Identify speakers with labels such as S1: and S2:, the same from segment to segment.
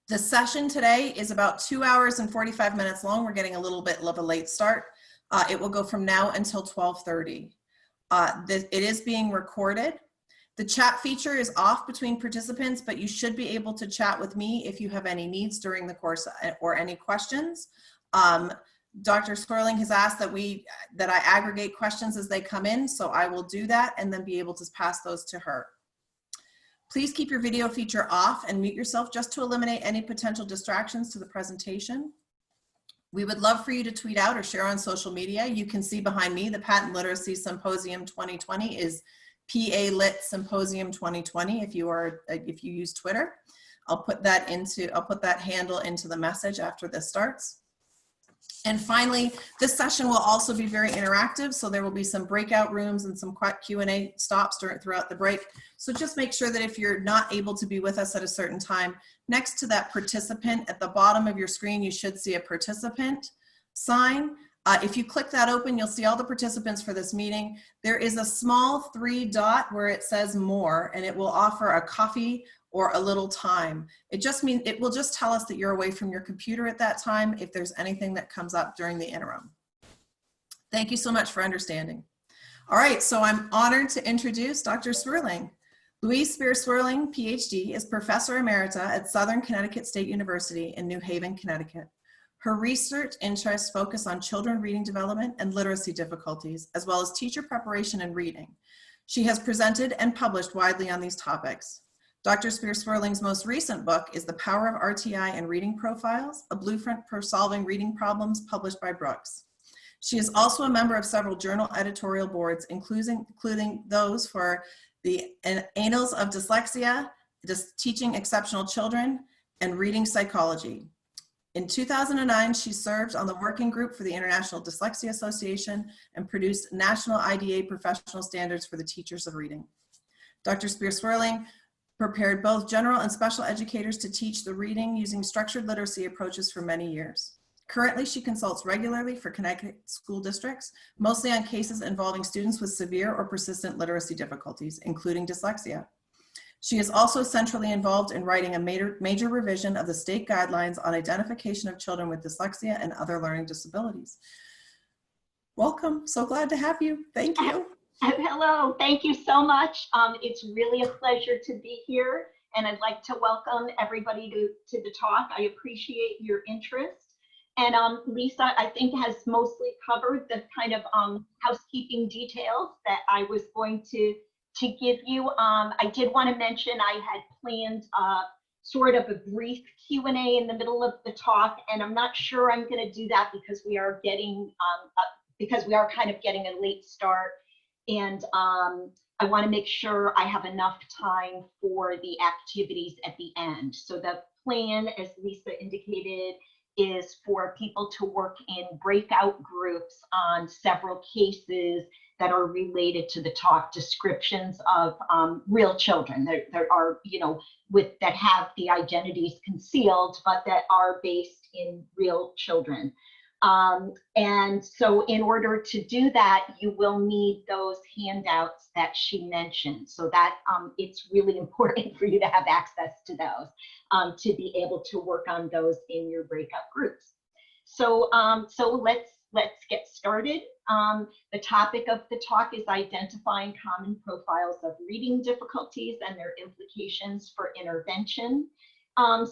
S1: The session today is about 2 hours and 45 minutes long. We're getting a little bit of a late start. It will go from now until 12:30. It is being recorded. The chat feature is off between participants, but you should be able to chat with me if you have any needs during the course or any questions. Dr. Swerling has asked that I aggregate questions as they come in, so I will do that and then be able to pass those to her. Please keep your video feature off and mute yourself just to eliminate any potential distractions to the presentation. We would love for you to tweet out or share on social media. You can see behind me the Patent Literacy Symposium 2020 is PA Lit Symposium 2020 if you use Twitter. I'll put that handle into the message after this starts. And finally, this session will also be very interactive, so there will be some breakout rooms and some Q&A stops throughout the break. So just make sure that if you're not able to be with us at a certain time, next to that participant at the bottom of your screen, you should see a participant sign. If you click that open, you'll see all the participants for this meeting. There is a small 3 dot where it says more, and it will offer a coffee or a little time. It will just tell us that you're away from your computer at that time if there's anything that comes up during the interim. Thank you so much for understanding. All right, so I'm honored to introduce Dr. Swerling. Louise Spear-Swerling, PhD, is Professor Emerita at Southern Connecticut State University in New Haven, Connecticut. Her research interests focus on children reading development and literacy difficulties, as well as teacher preparation and reading. She has presented and published widely on these topics. Dr. Spear-Swerling's most recent book is The Power of RTI and Reading Profiles, a blueprint for solving reading problems, published by Brooks. She is also a member of several journal editorial boards, including those for the Annals of Dyslexia, Teaching Exceptional Children, and Reading Psychology. In 2009, she served on the working group for the International Dyslexia Association and produced national IDA professional standards for the teachers of reading. Dr. Spear-Swerling prepared both general and special educators to teach the reading using structured literacy approaches for many years. Currently, she consults regularly for Connecticut school districts, mostly on cases involving students with severe or persistent literacy difficulties, including dyslexia. She is also centrally involved in writing a major revision of the state guidelines on identification of children with dyslexia and other learning disabilities. Welcome, so glad to have you. Thank you.
S2: Hello, thank you so much. It's really a pleasure to be here, and I'd like to welcome everybody to the talk. I appreciate your interest. And Lisa, I think, has mostly covered the kind of housekeeping details that I was going to give you. I did want to mention I had planned sort of a brief Q&A in the middle of the talk, and I'm not sure I'm going to do that because we are kind of getting a late start. And I want to make sure I have enough time for the activities at the end. So the plan, as Lisa indicated, is for people to work in breakout groups on several cases that are related to the talk, descriptions of real children that are, that have the identities concealed, but that are based in real children. And so in order to do that, you will need those handouts that she mentioned, so that it's really important for you to have access to those to be able to work on those in your breakout groups. So let's get started. The topic of the talk is identifying common profiles of reading difficulties and their implications for intervention.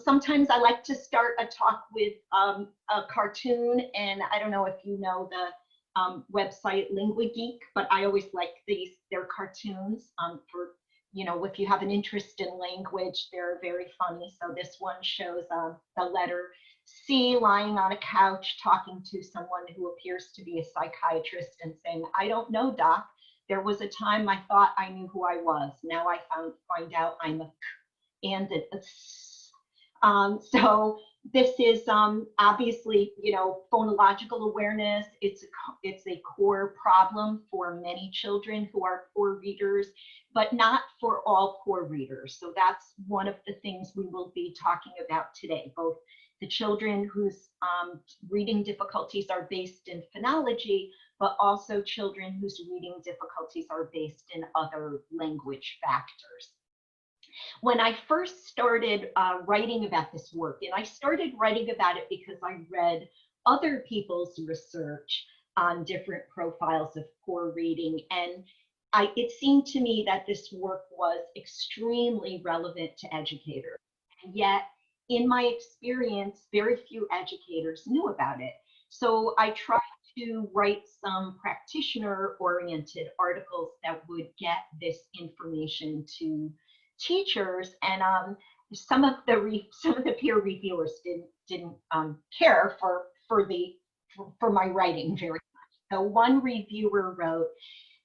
S2: Sometimes I like to start a talk with a cartoon, and I don't know if you know the website LinguaGeek, but I always like their cartoons for, if you have an interest in language, they're very funny. So this one shows the letter C lying on a couch talking to someone who appears to be a psychiatrist and saying, "I don't know, doc. There was a time I thought I knew who I was. Now I find out I'm a K and a S." So this is obviously, phonological awareness. It's a core problem for many children who are poor readers, but not for all poor readers. So that's one of the things we will be talking about today, both the children whose reading difficulties are based in phonology, but also children whose reading difficulties are based in other language factors. When I first started writing about this work, and I started writing about it because I read other people's research on different profiles of poor reading, and it seemed to me that this work was extremely relevant to educators. And yet, in my experience, very few educators knew about it. So I tried to write some practitioner-oriented articles that would get this information to teachers, and some of the peer reviewers didn't care for my writing very much. So one reviewer wrote,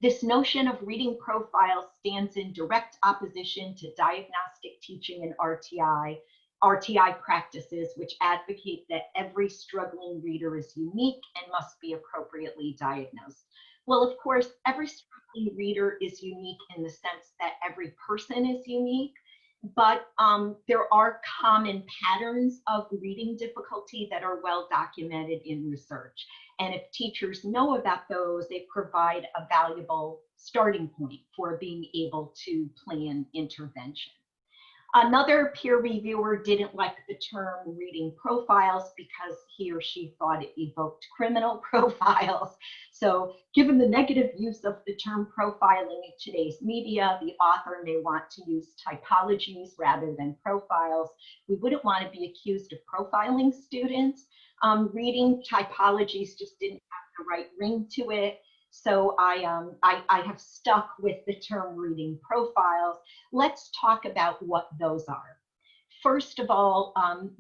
S2: "This notion of reading profiles stands in direct opposition to diagnostic teaching and RTI practices, which advocate that every struggling reader is unique and must be appropriately diagnosed." Well, of course, every struggling reader is unique in the sense that every person is unique, but there are common patterns of reading difficulty that are well documented in research. And if teachers know about those, they provide a valuable starting point for being able to plan intervention. Another peer reviewer didn't like the term reading profiles because he or she thought it evoked criminal profiles. So given the negative use of the term profiling in today's media, the author may want to use typologies rather than profiles. We wouldn't want to be accused of profiling students. Reading typologies just didn't have the right ring to it. So I have stuck with the term reading profiles. Let's talk about what those are. First of all,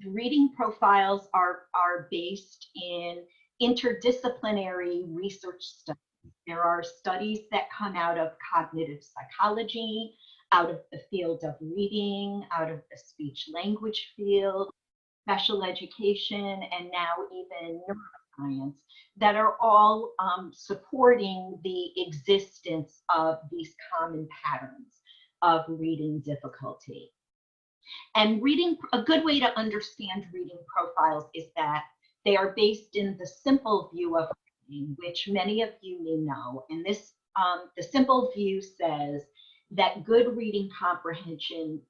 S2: reading profiles are based in interdisciplinary research studies. There are studies that come out of cognitive psychology, out of the field of reading, out of the speech language field, special education, and now even neuroscience, that are all supporting the existence of these common patterns of reading difficulty. And a good way to understand reading profiles is that they are based in the simple view of reading, which many of you may know. And this, the simple view says that good reading comprehension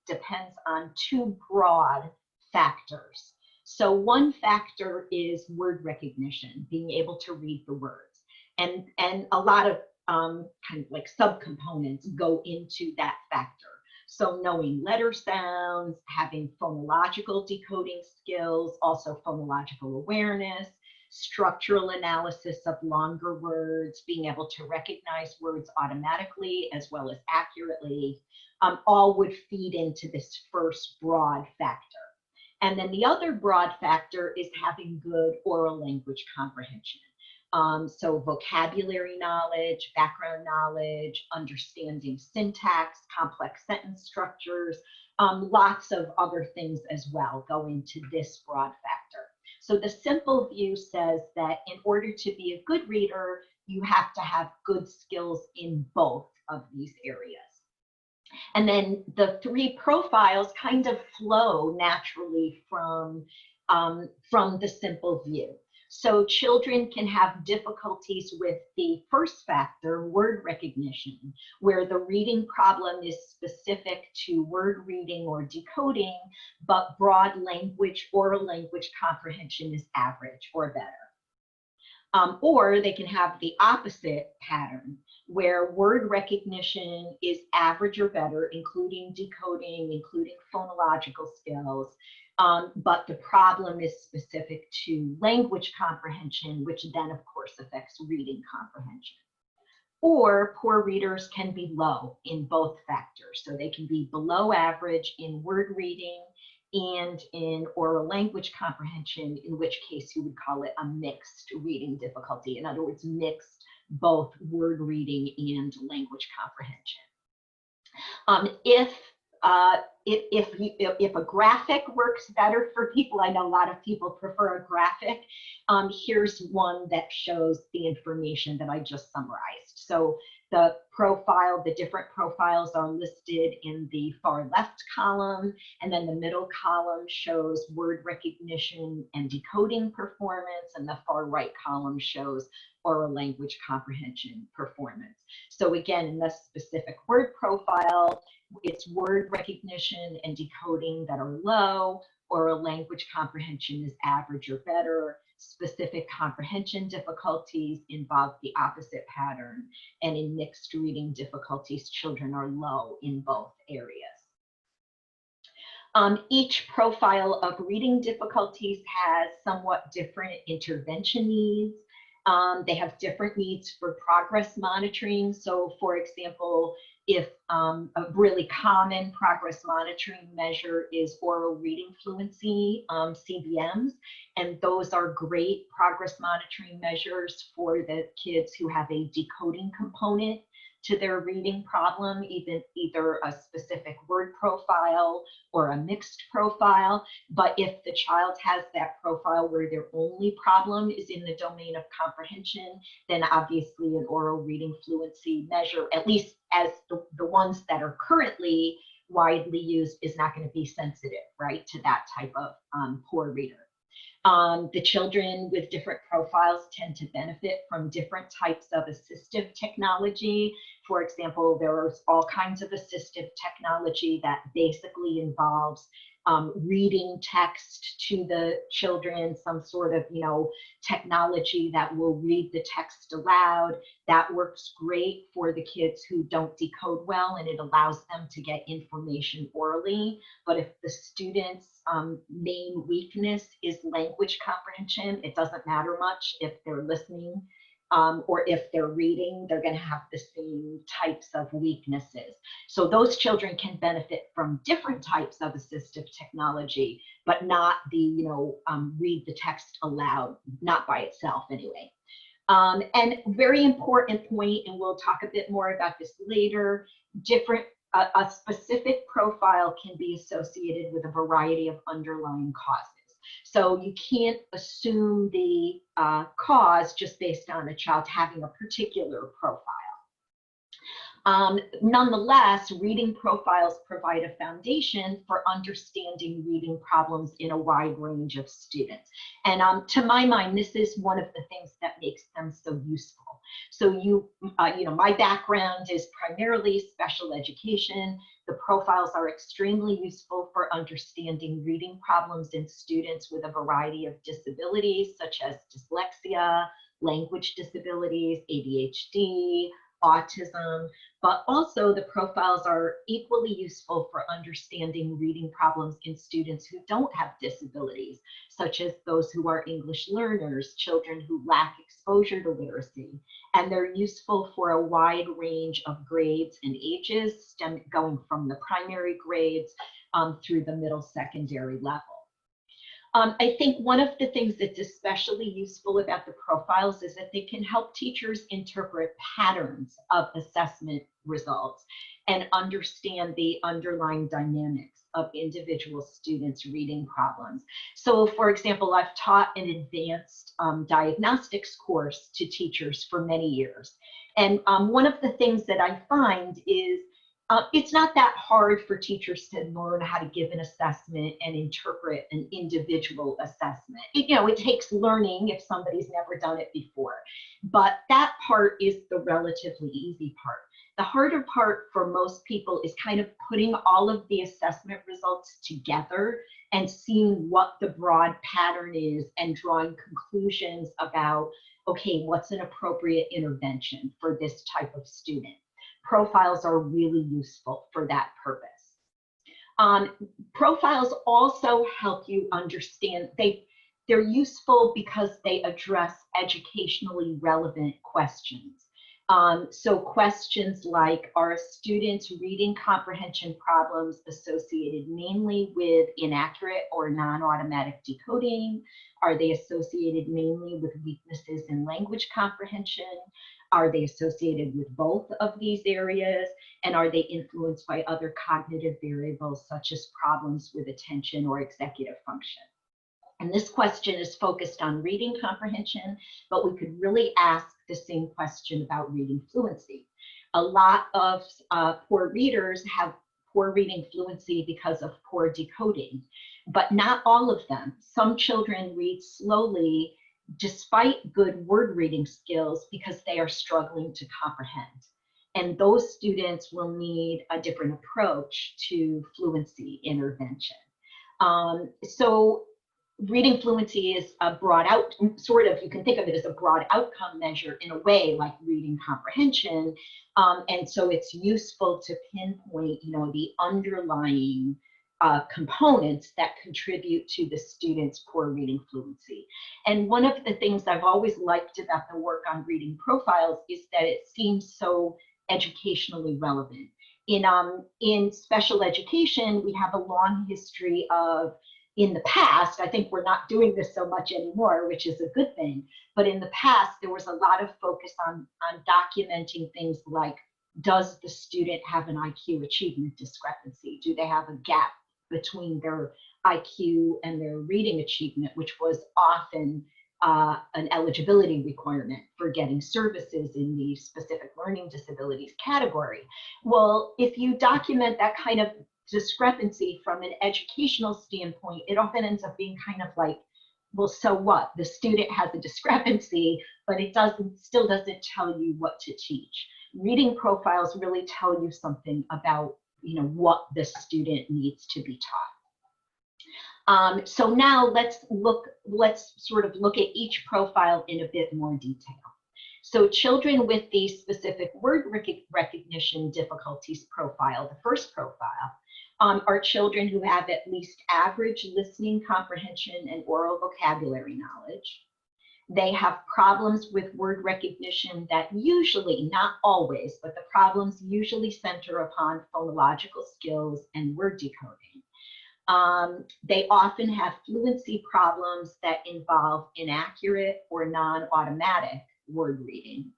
S2: depends on two broad factors. So one factor is word recognition, being able to read the words. And a lot of kind of like subcomponents go into that factor. So knowing letter sounds, having phonological decoding skills, also phonological awareness, structural analysis of longer words, being able to recognize words automatically as well as accurately, all would feed into this first broad factor. And then the other broad factor is having good oral language comprehension. So vocabulary knowledge, background knowledge, understanding syntax, complex sentence structures, lots of other things as well go into this broad factor. So the simple view says that in order to be a good reader, you have to have good skills in both of these areas. And then the three profiles kind of flow naturally from the simple view. So children can have difficulties with the first factor, word recognition, where the reading problem is specific to word reading or decoding, but broad language, oral language comprehension is average or better. Or they can have the opposite pattern, where word recognition is average or better, including decoding, including phonological skills, but the problem is specific to language comprehension, which then, of course, affects reading comprehension. Or poor readers can be low in both factors. So they can be below average in word reading and in oral language comprehension, in which case you would call it a mixed reading difficulty. In other words, mixed both word reading and language comprehension. If a graphic works better for people, I know a lot of people prefer a graphic. Here's one that shows the information that I just summarized. So The profile, the different profiles are listed in the far left column, and then the middle column shows word recognition and decoding performance, and the far right column shows oral language comprehension performance. So again, in this specific word profile, it's word recognition and decoding that are low, oral language comprehension is average or better, specific comprehension difficulties involve the opposite pattern, and in mixed reading difficulties, children are low in both areas. Each profile of reading difficulties has somewhat different intervention needs. They have different needs for progress monitoring. So for example, if a really common progress monitoring measure is oral reading fluency, CBMs, and those are great progress monitoring measures for the kids who have a decoding component to their reading problem, either a specific word profile or a mixed profile. But if the child has that profile where their only problem is in the domain of comprehension, then obviously an oral reading fluency measure, at least as the ones that are currently widely used, is not going to be sensitive, right, to that type of poor reader. The children with different profiles tend to benefit from different types of assistive technology. For example, there's all kinds of assistive technology that basically involves reading text to the children, some sort of, technology that will read the text aloud. That works great for the kids who don't decode well, and it allows them to get information orally. But if the student's main weakness is language comprehension, it doesn't matter much if they're listening or if they're reading, they're going to have the same types of weaknesses. So those children can benefit from different types of assistive technology, but not the, read the text aloud, not by itself anyway. And very important point, and we'll talk a bit more about this later, a specific profile can be associated with a variety of underlying causes. So you can't assume the cause just based on a child having a particular profile. Nonetheless, reading profiles provide a foundation for understanding reading problems in a wide range of students. And to my mind, this is one of the things that makes them so useful. So my background is primarily special education. The profiles are extremely useful for understanding reading problems in students with a variety of disabilities, such as dyslexia, language disabilities, ADHD, autism, but also the profiles are equally useful for understanding reading problems in students who don't have disabilities, such as those who are English learners, children who lack exposure to literacy. And they're useful for a wide range of grades and ages, going from the primary grades through the middle secondary level. I think one of the things that's especially useful about the profiles is that they can help teachers interpret patterns of assessment results and understand the underlying dynamics of individual students' reading problems. So for example, I've taught an advanced diagnostics course to teachers for many years. And one of the things that I find is it's not that hard for teachers to learn how to give an assessment and interpret an individual assessment. It takes learning if somebody's never done it before, but that part is the relatively easy part. The harder part for most people is kind of putting all of the assessment results together and seeing what the broad pattern is and drawing conclusions about, okay, what's an appropriate intervention for this type of student. Profiles are really useful for that purpose. Profiles also help you understand, they're useful because they address educationally relevant questions. So questions like, are students' reading comprehension problems associated mainly with inaccurate or non-automatic decoding? Are they associated mainly with weaknesses in language comprehension? Are they associated with both of these areas? And are they influenced by other cognitive variables such as problems with attention or executive function? And this question is focused on reading comprehension, but we could really ask the same question about reading fluency. A lot of poor readers have poor reading fluency because of poor decoding, but not all of them. Some children read slowly despite good word reading skills because they are struggling to comprehend. And those students will need a different approach to fluency intervention. So reading fluency is a broad out, sort of, you can think of it as a broad outcome measure in a way, like reading comprehension. And so it's useful to pinpoint, the underlying components that contribute to the student's poor reading fluency. And one of the things I've always liked about the work on reading profiles is that it seems so educationally relevant. In special education, we have a long history of, in the past, I think we're not doing this so much anymore, which is a good thing, but in the past, there was a lot of focus on documenting things like, does the student have an IQ achievement discrepancy? Do they have a gap between their IQ and their reading achievement, which was often an eligibility requirement for getting services in the specific learning disabilities category. Well, if you document that kind of discrepancy from an educational standpoint, it often ends up being kind of like, well, so what? The student has a discrepancy, but it still doesn't tell you what to teach. Reading profiles really tell you something about, what the student needs to be taught. So now let's sort of look at each profile in a bit more detail. So children with the specific word recognition difficulties profile, the first profile, are children who have at least average listening comprehension and oral vocabulary knowledge. They have problems with word recognition that usually, not always, but the problems usually center upon phonological skills and word decoding. They often have fluency problems that involve inaccurate or non-automatic word reading.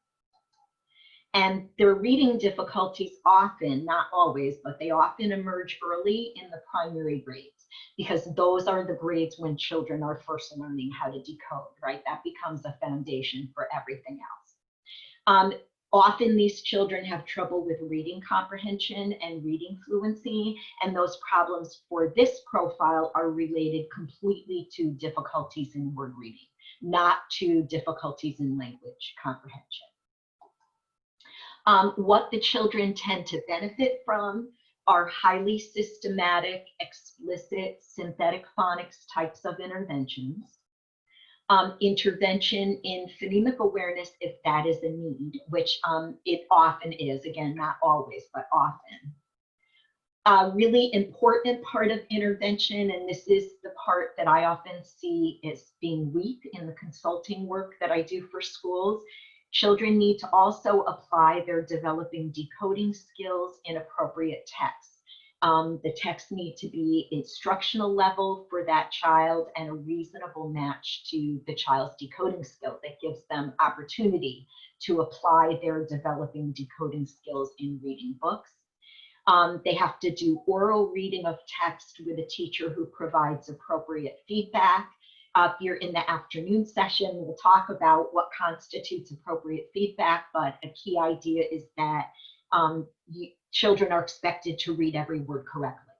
S2: And their reading difficulties often, not always, but they often emerge early in the primary grades, because those are the grades when children are first learning how to decode, right? That becomes a foundation for everything else. Often these children have trouble with reading comprehension and reading fluency, and those problems for this profile are related completely to difficulties in word reading, not to difficulties in language comprehension. What the children tend to benefit from are highly systematic, explicit, synthetic phonics types of interventions. Intervention in phonemic awareness, if that is a need, which it often is, again, not always, but often. A really important part of intervention, and this is the part that I often see as being weak in the consulting work that I do for schools, children need to also apply their developing decoding skills in appropriate texts. The texts need to be instructional level for that child and a reasonable match to the child's decoding skill that gives them opportunity to apply their developing decoding skills in reading books. They have to do oral reading of text with a teacher who provides appropriate feedback. If you're in the afternoon session, we'll talk about what constitutes appropriate feedback, but a key idea is that children are expected to read every word correctly.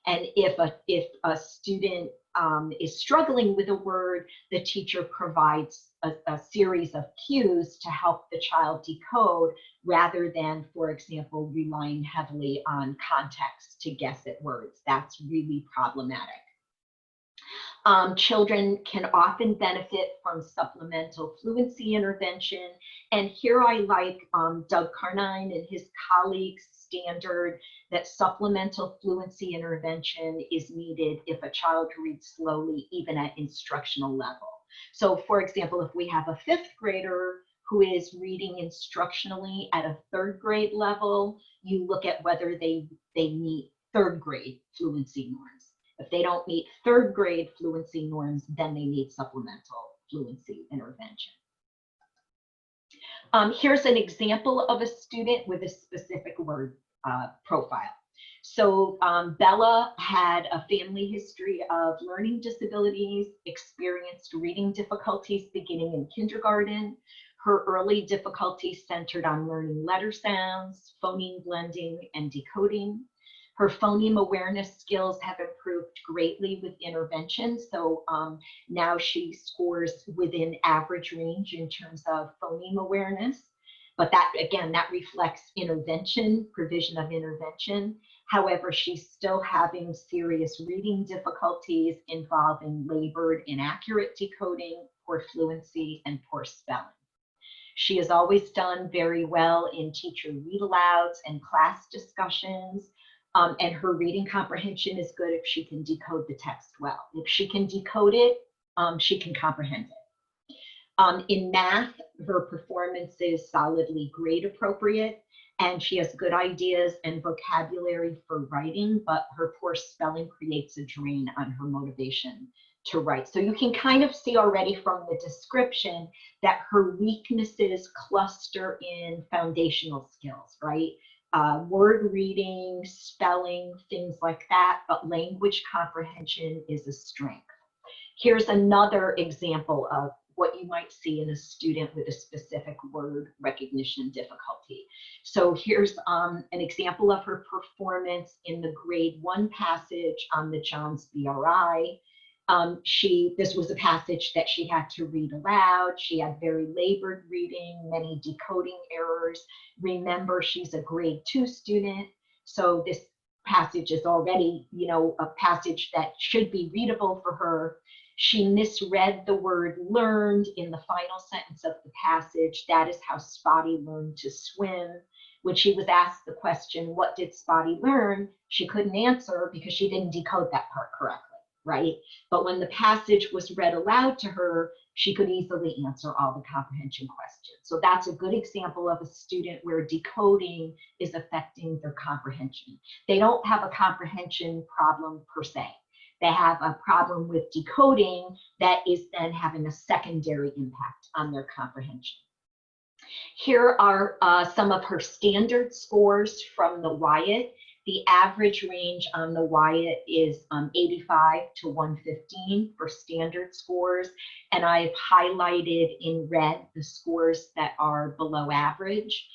S2: And if a student is struggling with a word, the teacher provides a series of cues to help the child decode, rather than, for example, relying heavily on context to guess at words. That's really problematic. Children can often benefit from supplemental fluency intervention. And here I like Doug Carnine and his colleagues' standard that supplemental fluency intervention is needed if a child reads slowly, even at instructional level. So for example, if we have a fifth grader who is reading instructionally at a third grade level, you look at whether they meet third grade fluency norms. If they don't meet third grade fluency norms, then they need supplemental fluency intervention. Here's an example of a student with a specific word profile. So Bella had a family history of learning disabilities, experienced reading difficulties beginning in kindergarten. Her early difficulties centered on learning letter sounds, phoneme blending, and decoding. Her phoneme awareness skills have improved greatly with intervention. So now she scores within average range in terms of phoneme awareness. But that, again, that reflects intervention, provision of intervention. However, she's still having serious reading difficulties involving labored, inaccurate decoding, poor fluency, and poor spelling. She has always done very well in teacher read-alouds and class discussions, and her reading comprehension is good if she can decode the text well. If she can decode it, she can comprehend it. In math, her performance is solidly grade appropriate, and she has good ideas and vocabulary for writing, but her poor spelling creates a drain on her motivation to write. So you can kind of see already from the description that her weaknesses cluster in foundational skills, right? Word reading, spelling, things like that, but language comprehension is a strength. Here's another example of what you might see in a student with a specific word recognition difficulty. So here's an example of her performance in the grade 1 passage on the Johns BRI. This was a passage that she had to read aloud. She had very labored reading, many decoding errors. Remember, she's a grade 2 student, so this passage is already, a passage that should be readable for her. She misread the word learned in the final sentence of the passage. That is how Spotty learned to swim. When she was asked the question, what did Spotty learn? She couldn't answer because she didn't decode that part correctly. Right? But when the passage was read aloud to her, she could easily answer all the comprehension questions. So that's a good example of a student where decoding is affecting their comprehension. They don't have a comprehension problem per se. They have a problem with decoding that is then having a secondary impact on their comprehension. Here are some of her standard scores from the Wyatt. The average range on the Wyatt is 85 to 115 for standard scores, and I've highlighted in red the scores that are below average.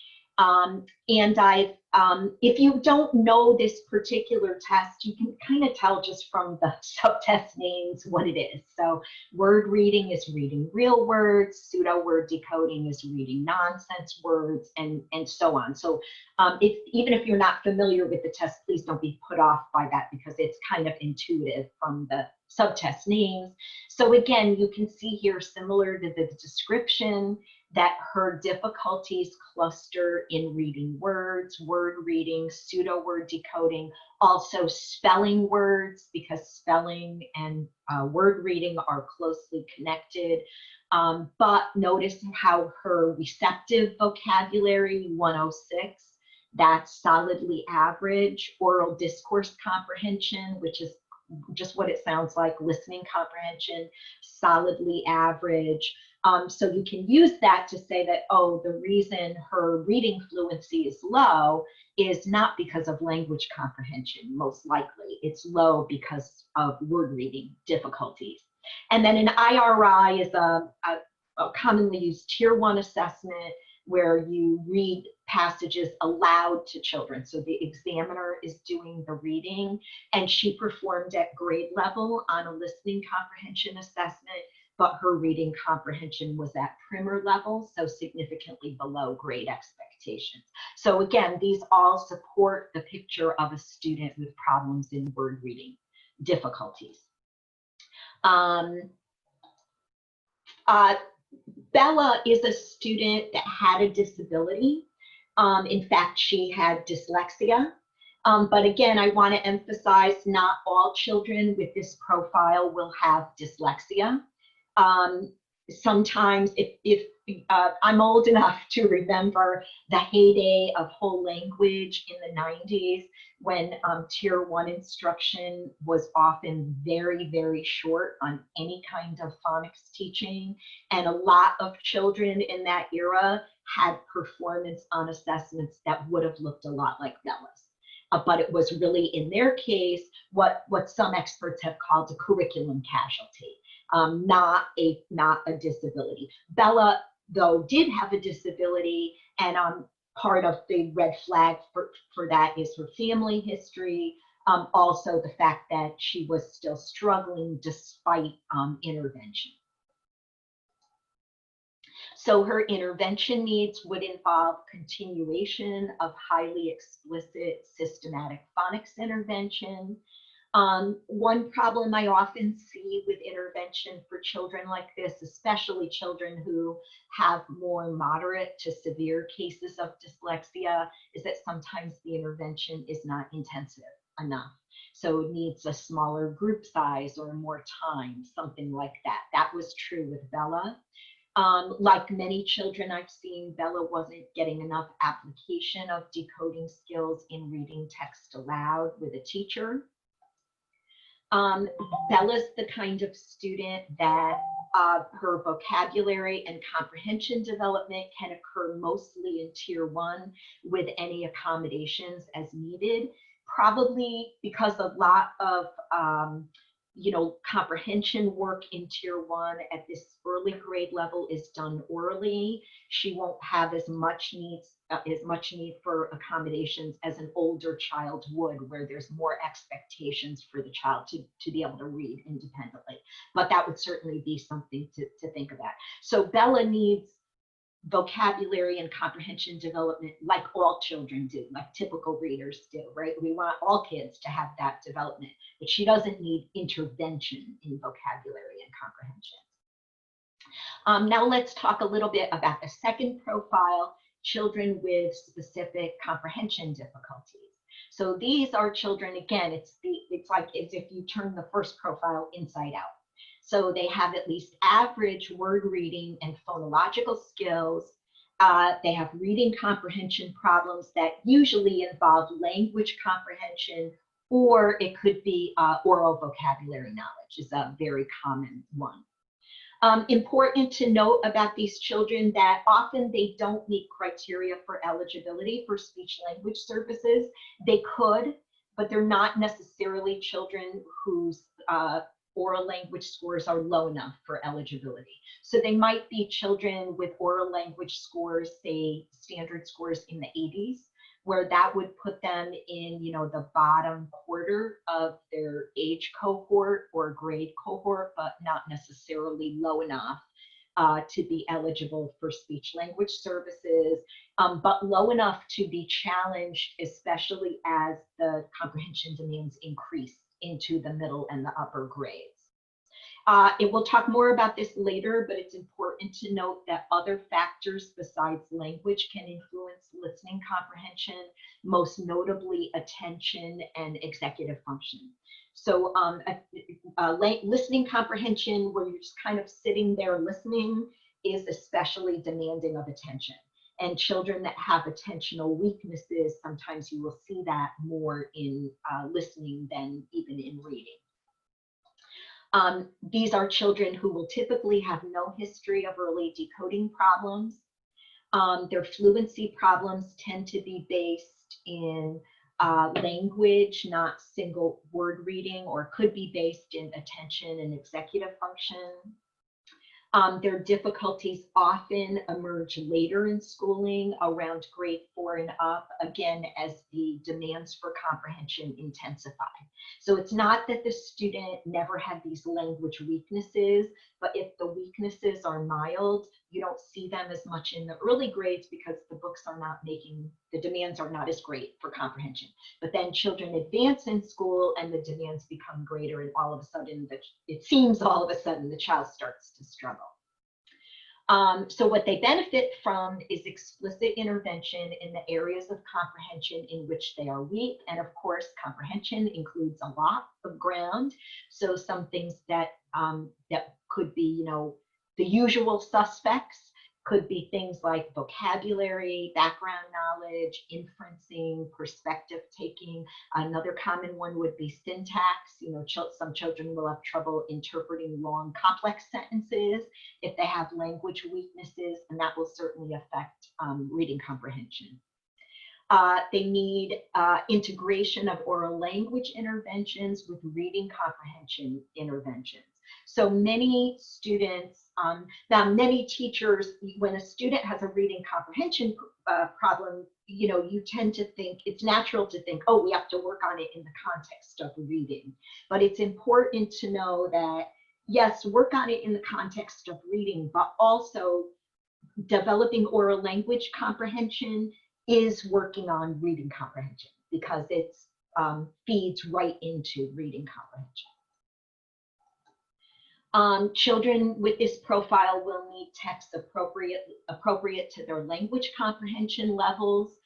S2: If you don't know this particular test, you can kind of tell just from the subtest names what it is. So word reading is reading real words, pseudo word decoding is reading nonsense words, and so on. So even if you're not familiar with the test, please don't be put off by that because it's kind of intuitive from the subtest names. So again, you can see here, similar to the description, that her difficulties cluster in reading words, word reading, pseudo word decoding, also spelling words, because spelling and word reading are closely connected. But notice how her receptive vocabulary, 106, that's solidly average. Oral discourse comprehension, which is just what it sounds like, listening comprehension, solidly average. So you can use that to say that, oh, the reason her reading fluency is low is not because of language comprehension, most likely. It's low because of word reading difficulties. And then an IRI is a commonly used tier 1 assessment where you read passages aloud to children. So the examiner is doing the reading, and she performed at grade level on a listening comprehension assessment, but her reading comprehension was at primer level, so significantly below grade expectations. So again, these all support the picture of a student with problems in word reading difficulties. Bella is a student that had a disability. In fact, she had dyslexia. But again, I want to emphasize not all children with this profile will have dyslexia. Sometimes if I'm old enough to remember the heyday of whole language in the 90s when tier 1 instruction was often very, very short on any kind of phonics teaching. And a lot of children in that era had performance on assessments that would have looked a lot like Bella's. But it was really, in their case, what some experts have called a curriculum casualty. Not a disability. Bella though, did have a disability, and part of the red flag for that is her family history. Also the fact that she was still struggling despite intervention. So her intervention needs would involve continuation of highly explicit systematic phonics intervention. One problem I often see with intervention for children like this, especially children who have more moderate to severe cases of dyslexia, is that sometimes the intervention is not intensive enough. So it needs a smaller group size or more time, something like that. That was true with Bella. Like many children I've seen, Bella wasn't getting enough application of decoding skills in reading text aloud with a teacher. Bella's the kind of student that her vocabulary and comprehension development can occur mostly in tier 1 with any accommodations as needed, probably because a lot of comprehension work in tier 1 at this early grade level is done orally. She won't have as much need for accommodations as an older child would, where there's more expectations for the child to be able to read independently. But that would certainly be something to think about. So Bella needs vocabulary and comprehension development like all children do, like typical readers do, right? We want all kids to have that development, but she doesn't need intervention in vocabulary and comprehension. Now let's talk a little bit about the second profile, children with specific comprehension difficulties. So these are children, again, it's like as if you turn the first profile inside out. So they have at least average word reading and phonological skills. They have reading comprehension problems that usually involve language comprehension, or it could be oral vocabulary knowledge is a very common one. Important to note about these children that often they don't meet criteria for eligibility for speech language services. They could, but they're not necessarily children whose oral language scores are low enough for eligibility. So they might be children with oral language scores, say standard scores in the 80s, where that would put them in, the bottom quarter of their age cohort or grade cohort, but not necessarily low enough to be eligible for speech language services, but low enough to be challenged, especially as the comprehension demands increase into the middle and the upper grades. We'll talk more about this later, but it's important to note that other factors besides language can influence listening comprehension, most notably attention and executive function. So listening comprehension, where you're just kind of sitting there listening, is especially demanding of attention. And children that have attentional weaknesses, sometimes you will see that more in listening than even in reading. These are children who will typically have no history of early decoding problems. Their fluency problems tend to be based in language, not single word reading, or could be based in attention and executive function. Their difficulties often emerge later in schooling, around grade 4 and up, again, as the demands for comprehension intensify. So it's not that the student never had these language weaknesses, but if the weaknesses are mild, you don't see them as much in the early grades because the books are not making, the demands are not as great for comprehension. But then children advance in school and the demands become greater, and all of a sudden, it seems all of a sudden the child starts to struggle. So what they benefit from is explicit intervention in the areas of comprehension in which they are weak. And of course, comprehension includes a lot of ground. So some things that, that could be, the usual suspects could be things like vocabulary, background knowledge, inferencing, perspective taking. Another common one would be syntax. Some children will have trouble interpreting long, complex sentences if they have language weaknesses, and that will certainly affect reading comprehension. They need integration of oral language interventions with reading comprehension interventions. So many students Now, many teachers, when a student has a reading comprehension problem, you tend to think, it's natural to think, oh, we have to work on it in the context of reading. But it's important to know that, yes, work on it in the context of reading, but also developing oral language comprehension is working on reading comprehension, because it feeds right into reading comprehension. Children with this profile will need text appropriate to their language comprehension levels,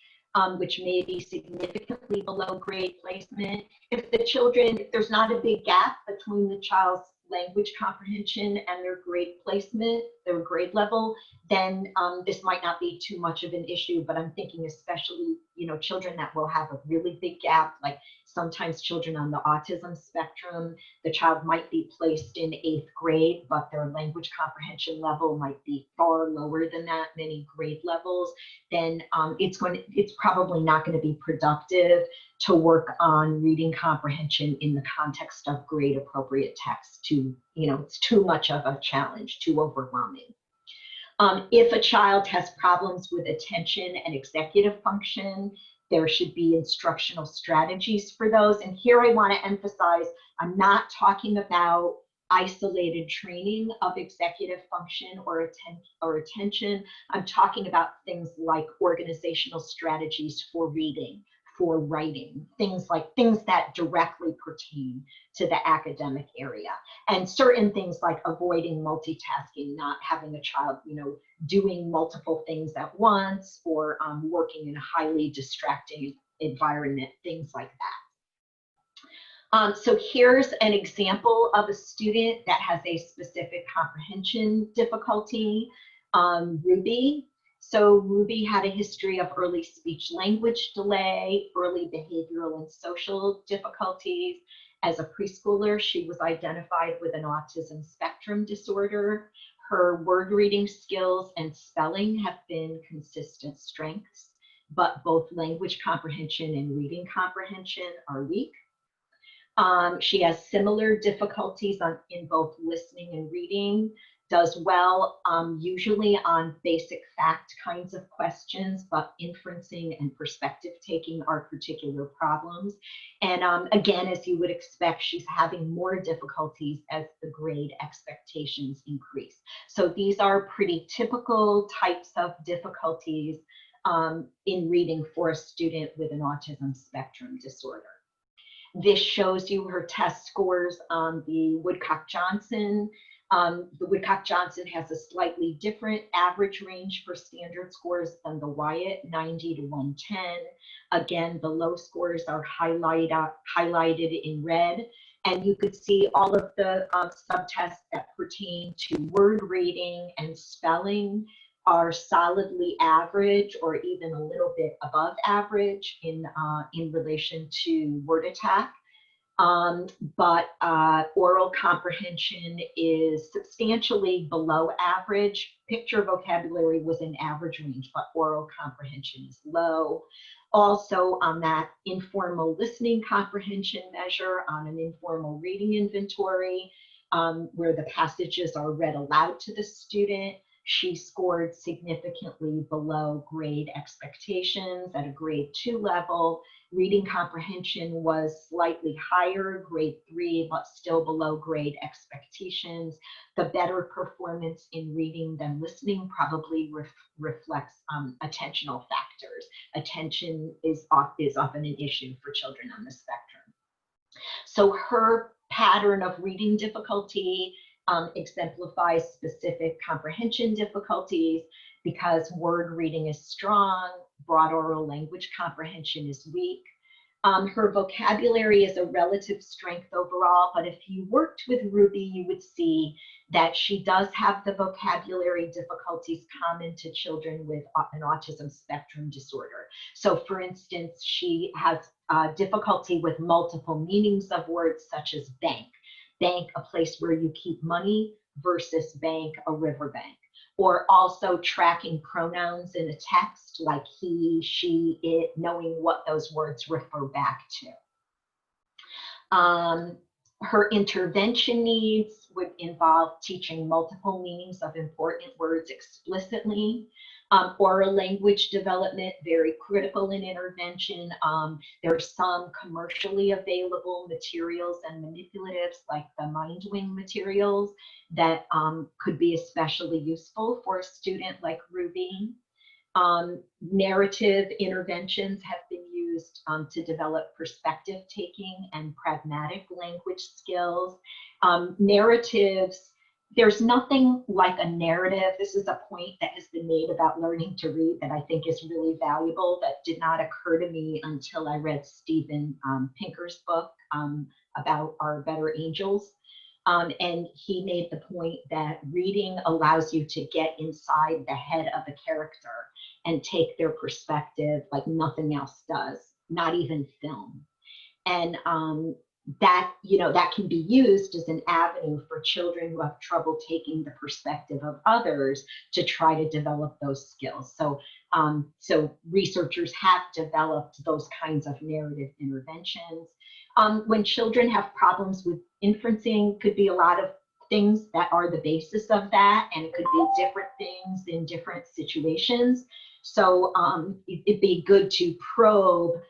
S2: which may be significantly below grade placement. If there's not a big gap between the child's language comprehension and their grade placement, their grade level, then this might not be too much of an issue. But I'm thinking especially, children that will have a really big gap, like sometimes children on the autism spectrum, the child might be placed in 8th grade, but their language comprehension level might be far lower than that, many grade levels. Then it's probably not going to be productive to work on reading comprehension in the context of grade appropriate text. It's too much of a challenge, too overwhelming. If a child has problems with attention and executive function, there should be instructional strategies for those. And here I want to emphasize, I'm not talking about isolated training of executive function or attention. I'm talking about things like organizational strategies for reading, for writing, things that directly pertain to the academic area, and certain things like avoiding multitasking, not having a child, doing multiple things at once, or working in a highly distracting environment, things like that. So here's an example of a student that has a specific comprehension difficulty, Ruby. So Ruby had a history of early speech language delay, early behavioral and social difficulties. As a preschooler, she was identified with an autism spectrum disorder. Her word reading skills and spelling have been consistent strengths, but both language comprehension and reading comprehension are weak. She has similar difficulties in both listening and reading, does well usually on basic fact kinds of questions, but inferencing and perspective taking are particular problems. And again, as you would expect, she's having more difficulties as the grade expectations increase. So these are pretty typical types of difficulties in reading for a student with an autism spectrum disorder. This shows you her test scores on the Woodcock-Johnson. The Woodcock-Johnson has a slightly different average range for standard scores than the Wyatt, 90 to 110. Again, the low scores are highlighted in red. And you could see all of the subtests that pertain to word reading and spelling are solidly average or even a little bit above average in relation to word attack. But oral comprehension is substantially below average. Picture vocabulary was in average range, but oral comprehension is low. Also on that informal listening comprehension measure on an informal reading inventory, where the passages are read aloud to the student, she scored significantly below grade expectations at a grade 2 level. Reading comprehension was slightly higher, grade 3, but still below grade expectations. The better performance in reading than listening probably reflects attentional factors. Attention is often an issue for children on the spectrum. So her pattern of reading difficulty exemplifies specific comprehension difficulties because word reading is strong, broad oral language comprehension is weak. Her vocabulary is a relative strength overall, but if you worked with Ruby, you would see that she does have the vocabulary difficulties common to children with an autism spectrum disorder. So for instance, she has difficulty with multiple meanings of words such as bank. Bank, a place where you keep money, versus bank, a riverbank. Or also tracking pronouns in a text like he, she, it, knowing what those words refer back to. Her intervention needs would involve teaching multiple meanings of important words explicitly. Oral language development, very critical in intervention. There are some commercially available materials and manipulatives like the MindWing materials that could be especially useful for a student like Ruby. Narrative interventions have been used to develop perspective taking and pragmatic language skills. Narratives, there's nothing like a narrative. This is a point that has been made about learning to read that I think is really valuable that did not occur to me until I read Steven Pinker's book about Our Better Angels. And he made the point that reading allows you to get inside the head of a character and take their perspective like nothing else does, not even film. And that, you know, that can be used as an avenue for children who have trouble taking the perspective of others to try to develop those skills. So, so researchers have developed those kinds of narrative interventions. When children have problems with inferencing, could be a lot of things that are the basis of that, and it could be different things in different situations. So it'd be good to probe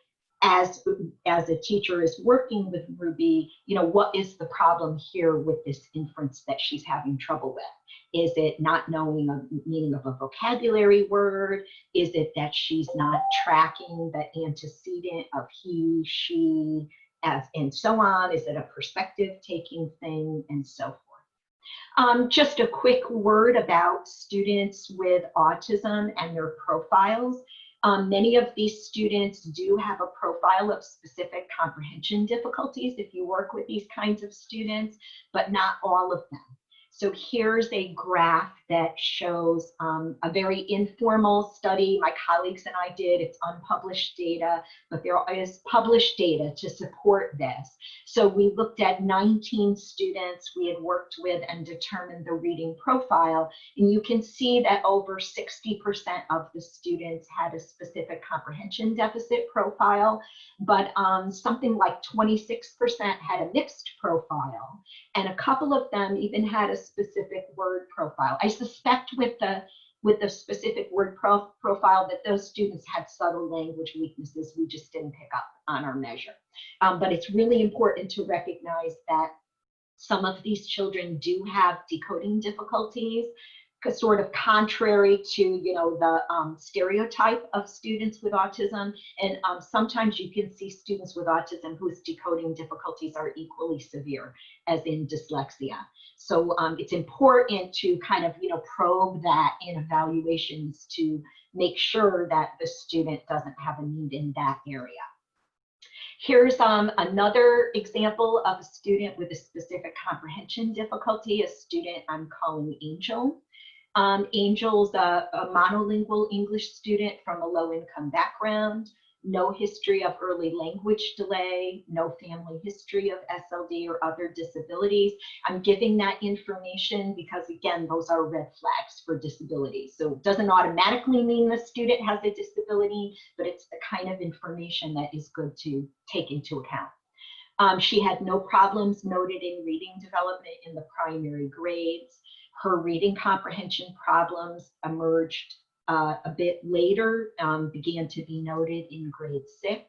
S2: as a teacher is working with Ruby, you know, what is the problem here with this inference that she's having trouble with? Is it not knowing the meaning of a vocabulary word? Is it that she's not tracking the antecedent of he, she, and so on? Is it a perspective taking thing, and so forth? Just a quick word about students with autism and their profiles. Many of these students do have a profile of specific comprehension difficulties if you work with these kinds of students, but not all of them. So here's a graph that shows a very informal study my colleagues and I did. It's unpublished data, but there is published data to support this. So we looked at 19 students we had worked with and determined the reading profile. And you can see that over 60% of the students had a specific comprehension deficit profile, but something like 26% had a mixed profile. And a couple of them even had a specific word profile. I suspect with the specific word profile that those students had subtle language weaknesses we just didn't pick up on our measure. But it's really important to recognize that some of these children do have decoding difficulties, sort of contrary to, you know, the stereotype of students with autism. And sometimes you can see students with autism whose decoding difficulties are equally severe as in dyslexia. So it's important to kind of, you know, probe that in evaluations to make sure that the student doesn't have a need in that area. Here's another example of a student with a specific comprehension difficulty, a student I'm calling Angel. Angel's a monolingual English student from a low-income background, no history of early language delay, no family history of SLD or other disabilities. I'm giving that information because, again, those are red flags for disabilities. So it doesn't automatically mean the student has a disability, but it's the kind of information that is good to take into account. She had no problems noted in reading development in the primary grades. Her reading comprehension problems emerged a bit later, began to be noted in grade 6.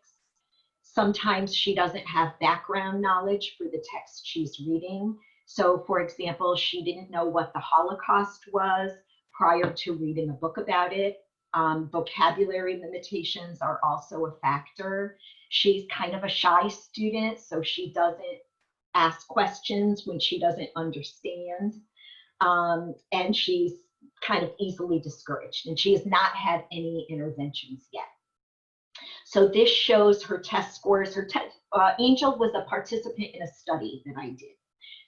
S2: Sometimes she doesn't have background knowledge for the text she's reading. So, for example, she didn't know what the Holocaust was prior to reading a book about it. Vocabulary limitations are also a factor. She's kind of a shy student, so she doesn't ask questions when she doesn't understand. And she's kind of easily discouraged, and she has not had any interventions yet. So this shows her test scores. Angel was a participant in a study that I did.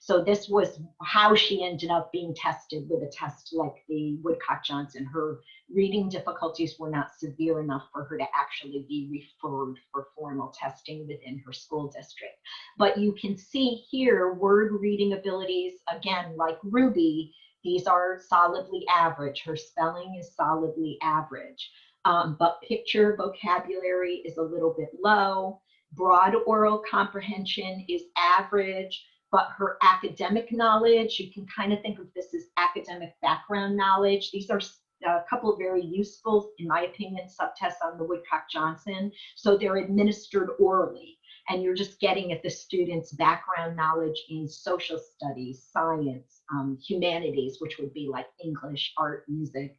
S2: So this was how she ended up being tested with a test like the Woodcock-Johnson. Her reading difficulties were not severe enough for her to actually be referred for formal testing within her school district. But you can see here word reading abilities, again, like Ruby, these are solidly average. Her spelling is solidly average. But picture vocabulary is a little bit low. Broad oral comprehension is average. but her academic knowledge, you can kind of think of this as academic background knowledge. These are a couple of very useful, in my opinion, subtests on the Woodcock-Johnson. So they're administered orally, and you're just getting at the student's background knowledge in social studies, science, humanities, which would be like English, art, music.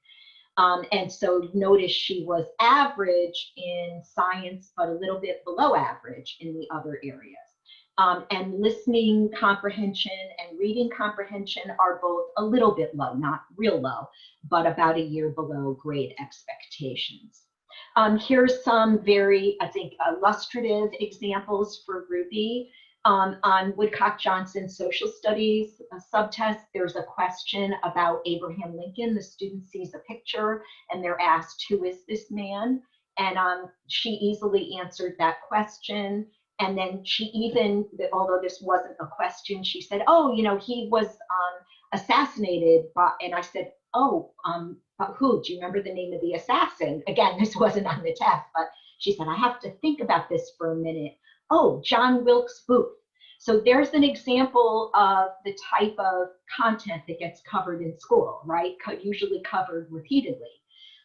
S2: And so notice she was average in science, but a little bit below average in the other areas. And listening comprehension and reading comprehension are both a little bit low, not real low, but about a year below grade expectations. Here's some very, I think, illustrative examples for Ruby. On Woodcock-Johnson social studies subtest, there's a question about Abraham Lincoln. The student sees a picture and they're asked, who is this man? And she easily answered that question. And then she even, although this wasn't a question, she said, oh, you know, he was assassinated. And I said, oh, but who? Do you remember the name of the assassin? Again, this wasn't on the test, but she said, I have to think about this for a minute. Oh, John Wilkes Booth. So there's an example of the type of content that gets covered in school, right? Usually covered repeatedly.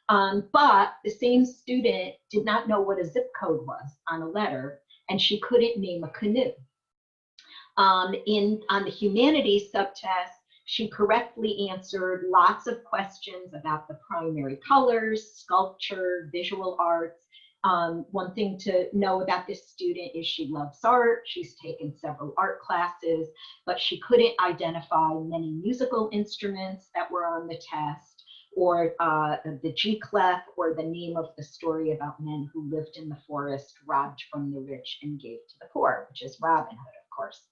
S2: But the same student did not know what a zip code was on a letter, and she couldn't name a canoe. On the humanities subtest, she correctly answered lots of questions about the primary colors, sculpture, visual arts. One thing to know about this student is she loves art. She's taken several art classes, but she couldn't identify many musical instruments that were on the test, or the G clef, or the name of the story about men who lived in the forest, robbed from the rich and gave to the poor, which is Robin Hood, of course.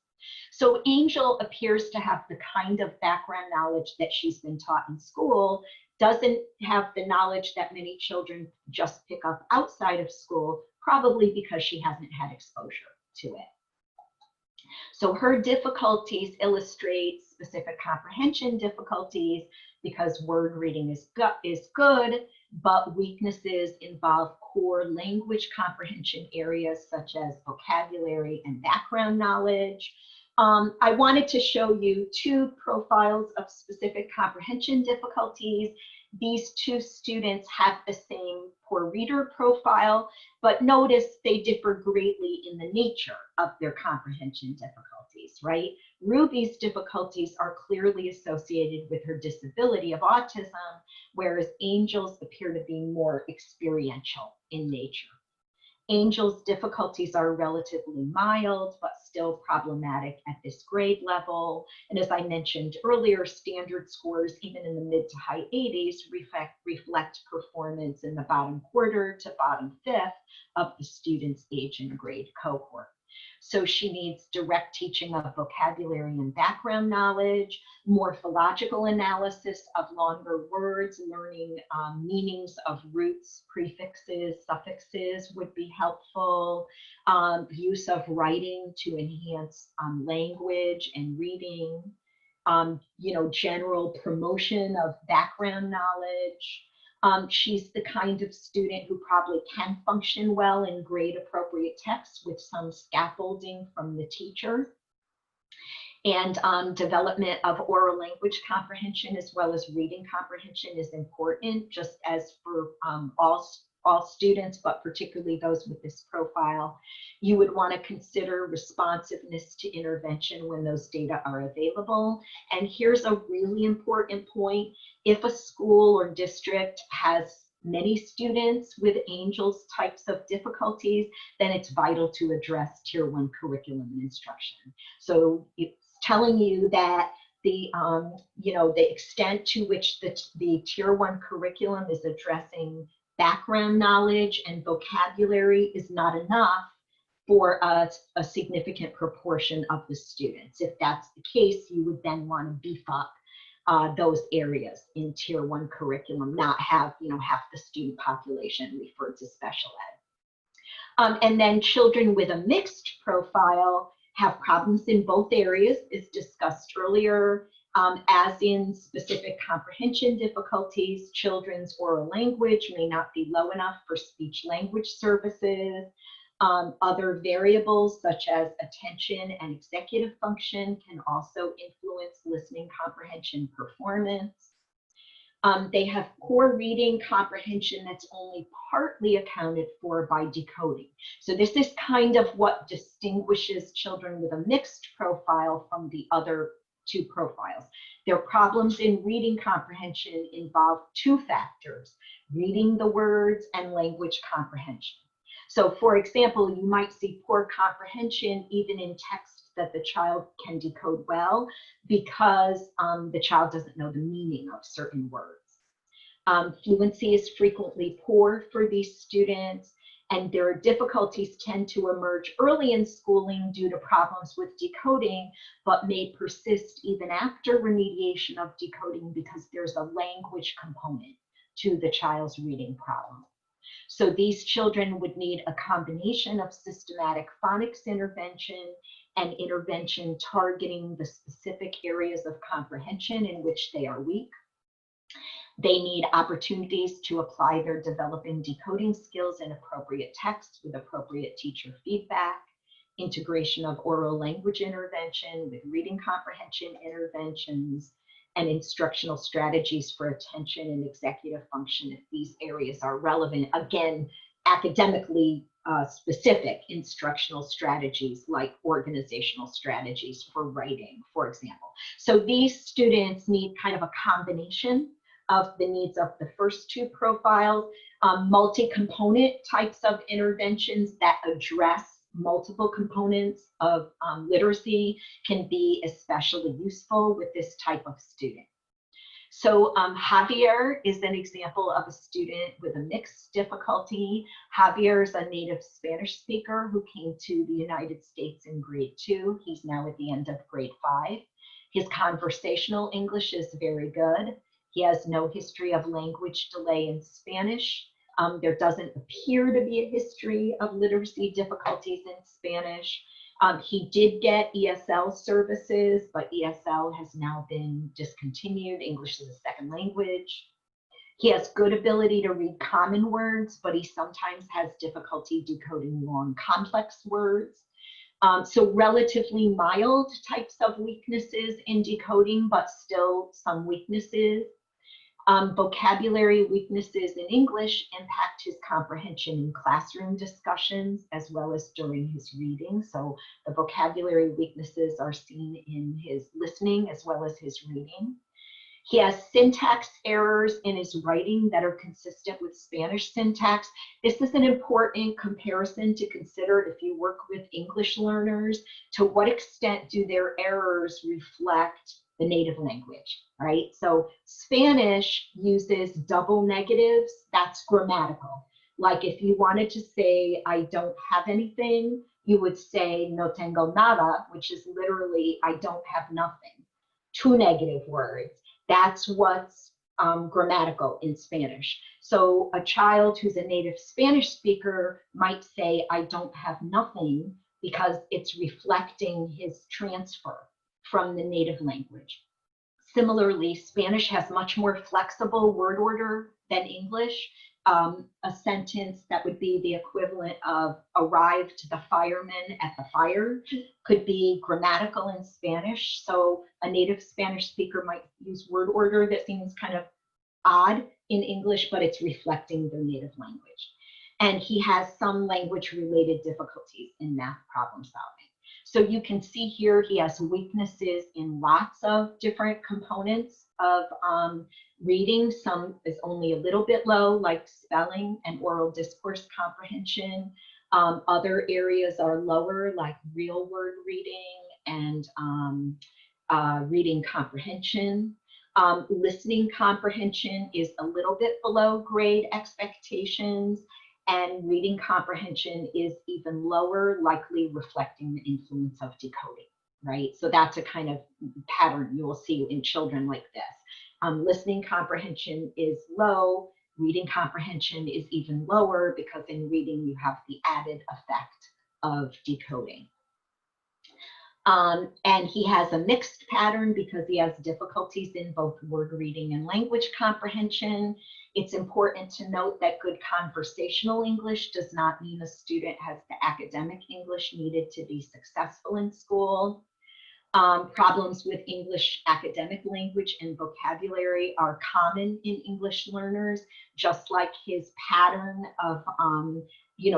S2: So Angel appears to have the kind of background knowledge that she's been taught in school, doesn't have the knowledge that many children just pick up outside of school, probably because she hasn't had exposure to it. So her difficulties illustrate specific comprehension difficulties because word reading is good, but weaknesses involve core language comprehension areas such as vocabulary and background knowledge. I wanted to show you two profiles of specific comprehension difficulties. These two students have the same poor reader profile, but notice they differ greatly in the nature of their comprehension difficulties, right? Ruby's difficulties are clearly associated with her disability of autism, whereas Angel's appear to be more experiential in nature. Angel's difficulties are relatively mild, but still problematic at this grade level. And as I mentioned earlier, standard scores, even in the mid to high 80s, reflect performance in the bottom quarter to bottom fifth of the student's age and grade cohort. So she needs direct teaching of vocabulary and background knowledge, morphological analysis of longer words, learning meanings of roots, prefixes, suffixes would be helpful, use of writing to enhance language and reading, general promotion of background knowledge. She's the kind of student who probably can function well in grade appropriate texts with some scaffolding from the teacher. And development of oral language comprehension as well as reading comprehension is important, just as for all students, but particularly those with this profile. You would want to consider responsiveness to intervention when those data are available. And here's a really important point. If a school or district has many students with Angel's types of difficulties, then it's vital to address Tier 1 curriculum and instruction. So it's telling you that the extent to which the Tier 1 curriculum is addressing background knowledge and vocabulary is not enough for a significant proportion of the students. If that's the case, you would then want to beef up those areas in Tier 1 curriculum, not have half the student population referred to special ed. And then children with a mixed profile have problems in both areas, as discussed earlier. As in specific comprehension difficulties, children's oral language may not be low enough for speech language services. Other variables such as attention and executive function can also influence listening comprehension performance. They have poor reading comprehension that's only partly accounted for by decoding. So this is kind of what distinguishes children with a mixed profile from the other two profiles. Their problems in reading comprehension involve two factors: reading the words and language comprehension. So for example, you might see poor comprehension even in texts that the child can decode well because the child doesn't know the meaning of certain words. Fluency is frequently poor for these students, and their difficulties tend to emerge early in schooling due to problems with decoding, but may persist even after remediation of decoding because there's a language component to the child's reading problem. So these children would need a combination of systematic phonics intervention and intervention targeting the specific areas of comprehension in which they are weak. They need opportunities to apply their developing decoding skills in appropriate texts with appropriate teacher feedback, integration of oral language intervention with reading comprehension interventions, and instructional strategies for attention and executive function if these areas are relevant. Again, academically specific instructional strategies like organizational strategies for writing, for example. So these students need kind of a combination of the needs of the first two profiles, multi-component types of interventions that address multiple components of literacy can be especially useful with this type of student. So Javier is an example of a student with a mixed difficulty. Javier is a native Spanish speaker who came to the United States in grade 2. He's now at the end of grade 5. His conversational English is very good. He has no history of language delay in Spanish. There doesn't appear to be a history of literacy difficulties in Spanish. He did get ESL services, but ESL has now been discontinued. English is a second language. He has good ability to read common words, but he sometimes has difficulty decoding long, complex words. So relatively mild types of weaknesses in decoding, but still some weaknesses. Vocabulary weaknesses in English impact his comprehension in classroom discussions as well as during his reading. So the vocabulary weaknesses are seen in his listening as well as his reading. He has syntax errors in his writing that are consistent with Spanish syntax. This is an important comparison to consider if you work with English learners. To what extent do their errors reflect the native language, right? So Spanish uses double negatives. That's grammatical. Like if you wanted to say, I don't have anything, you would say no tengo nada, which is literally, I don't have nothing. Two negative words. That's what's grammatical in Spanish. So a child who's a native Spanish speaker might say, I don't have nothing, because it's reflecting his transfer from the native language. Similarly, Spanish has much more flexible word order than English. A sentence that would be the equivalent of arrived the fireman at the fire could be grammatical in Spanish. So a native Spanish speaker might use word order that seems kind of odd in English, but it's reflecting their native language. And he has some language related difficulties in math problem solving. So you can see here he has weaknesses in lots of different components of reading. Some is only a little bit low, like spelling and oral discourse comprehension. Other areas are lower, like real word reading and reading comprehension. Listening comprehension is a little bit below grade expectations, and reading comprehension is even lower, likely reflecting the influence of decoding, right? So that's a kind of pattern you will see in children like this. Listening comprehension is low, reading comprehension is even lower, because in reading you have the added effect of decoding. And he has a mixed pattern because he has difficulties in both word reading and language comprehension. It's important to note that good conversational English does not mean a student has the academic English needed to be successful in school. Problems with English academic language and vocabulary are common in English learners, just like his pattern of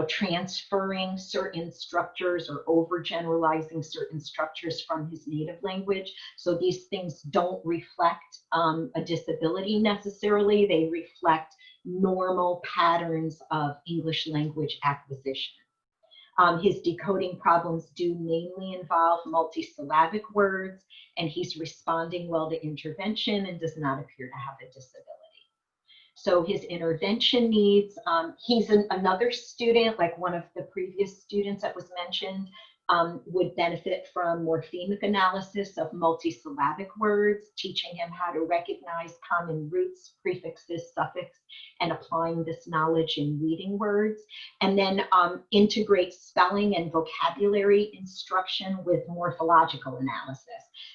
S2: transferring certain structures or overgeneralizing certain structures from his native language. So these things don't reflect a disability necessarily. They reflect normal patterns of English language acquisition. His decoding problems do mainly involve multisyllabic words, and he's responding well to intervention and does not appear to have a disability. So his intervention needs, he's another student, like one of the previous students that was mentioned, would benefit from morphemic analysis of multisyllabic words, teaching him how to recognize common roots, prefixes, suffix, and applying this knowledge in reading words. And then integrate spelling and vocabulary instruction with morphological analysis.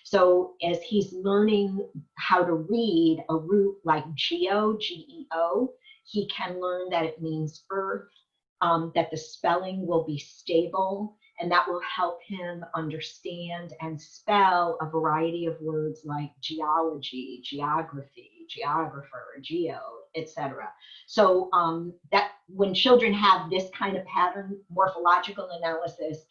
S2: So as he's learning how to read a root like geo, G-E-O, he can learn that it means earth, that the spelling will be stable, and that will help him understand and spell a variety of words like geology, geography, geographer, geo, etc. So that when children have this kind of pattern, morphological analysis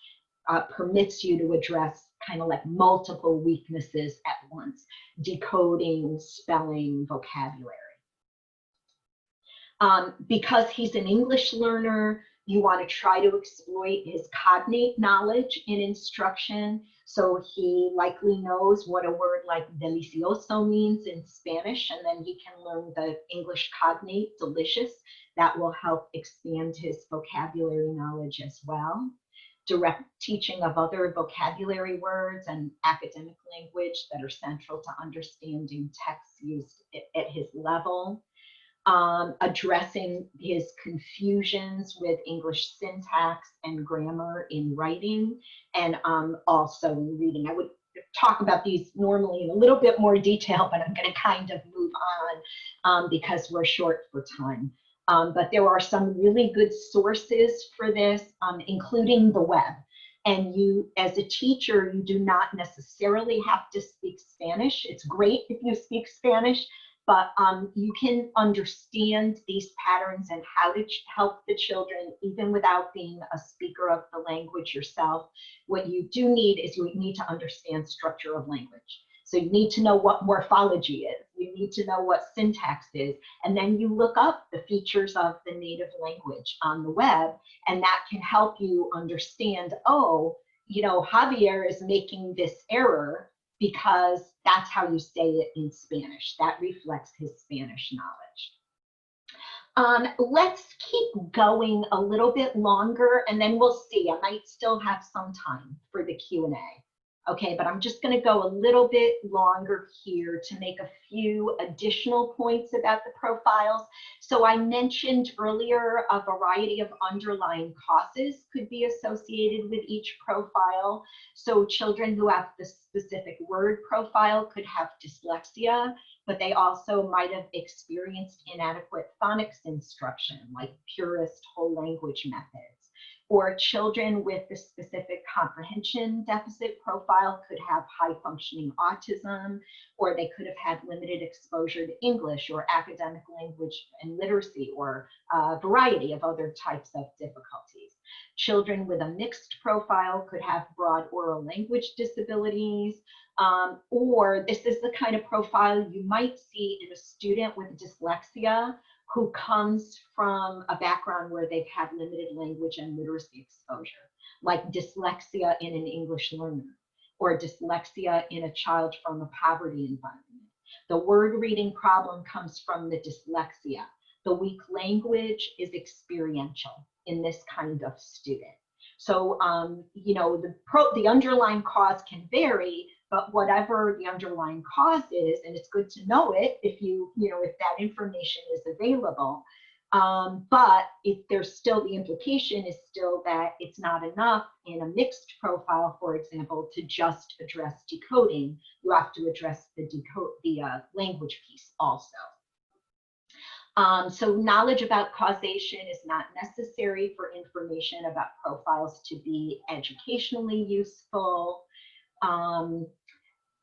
S2: permits you to address kind of like multiple weaknesses at once: decoding, spelling, vocabulary. Because he's an English learner, you want to try to exploit his cognate knowledge in instruction. So he likely knows what a word like delicioso means in Spanish, and then he can learn the English cognate delicious. That will help expand his vocabulary knowledge as well. Direct teaching of other vocabulary words and academic language that are central to understanding texts used at his level. Addressing his confusions with English syntax and grammar in writing, and also reading. I would talk about these normally in a little bit more detail, but I'm going to kind of move on because we're short for time. But there are some really good sources for this, including the web. And you, as a teacher, you do not necessarily have to speak Spanish. It's great if you speak Spanish, but you can understand these patterns and how to help the children even without being a speaker of the language yourself. What you do need is you need to understand structure of language. So you need to know what morphology is. You need to know what syntax is. And then you look up the features of the native language on the web, and that can help you understand, oh, Javier is making this error because that's how you say it in Spanish. That reflects his Spanish knowledge. Let's keep going a little bit longer, and then we'll see. I might still have some time for the Q&A. Okay, but I'm just going to go a little bit longer here to make a few additional points about the profiles. So I mentioned earlier a variety of underlying causes could be associated with each profile. So children who have the specific word profile could have dyslexia, but they also might have experienced inadequate phonics instruction, like purist whole language methods. Or children with the specific comprehension deficit profile could have high functioning autism, or they could have had limited exposure to English or academic language and literacy, or a variety of other types of difficulties. Children with a mixed profile could have broad oral language disabilities, or this is the kind of profile you might see in a student with dyslexia who comes from a background where they've had limited language and literacy exposure, like dyslexia in an English learner, or dyslexia in a child from a poverty environment. The word reading problem comes from the dyslexia. The weak language is experiential in this kind of student. So, the underlying cause can vary, but whatever the underlying cause is, and it's good to know it if if that information is available, But if there's still, the implication is still that it's not enough in a mixed profile, for example, to just address decoding. You have to address the language piece also. So knowledge about causation is not necessary for information about profiles to be educationally useful.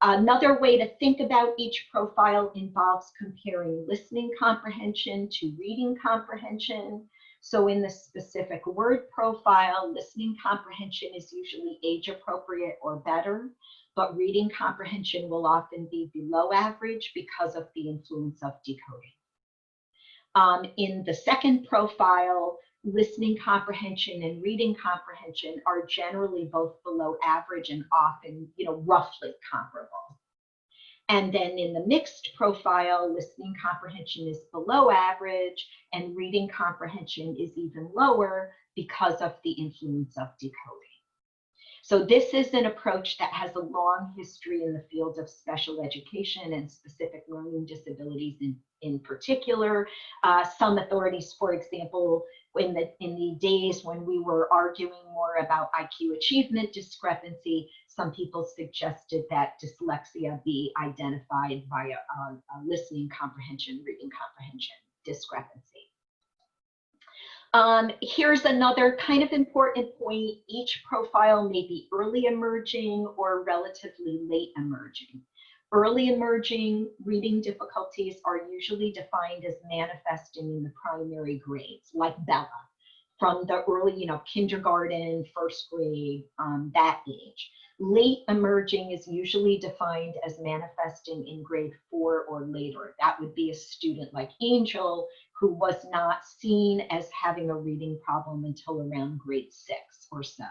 S2: Another way to think about each profile involves comparing listening comprehension to reading comprehension. So in the specific word profile, listening comprehension is usually age appropriate or better, but reading comprehension will often be below average because of the influence of decoding. In the second profile, listening comprehension and reading comprehension are generally both below average and often, roughly comparable. And then in the mixed profile, listening comprehension is below average and reading comprehension is even lower because of the influence of decoding. So this is an approach that has a long history in the field of special education and specific learning disabilities in particular. Some authorities, for example, in the days when we were arguing more about IQ achievement discrepancy, some people suggested that dyslexia be identified by a listening comprehension, reading comprehension discrepancy. Here's another kind of important point. Each profile may be early emerging or relatively late emerging. Early emerging reading difficulties are usually defined as manifesting in the primary grades, like Bella, from the early, kindergarten, first grade, that age. Late emerging is usually defined as manifesting in grade 4 or later. That would be a student like Angel, who was not seen as having a reading problem until around grade 6 or so.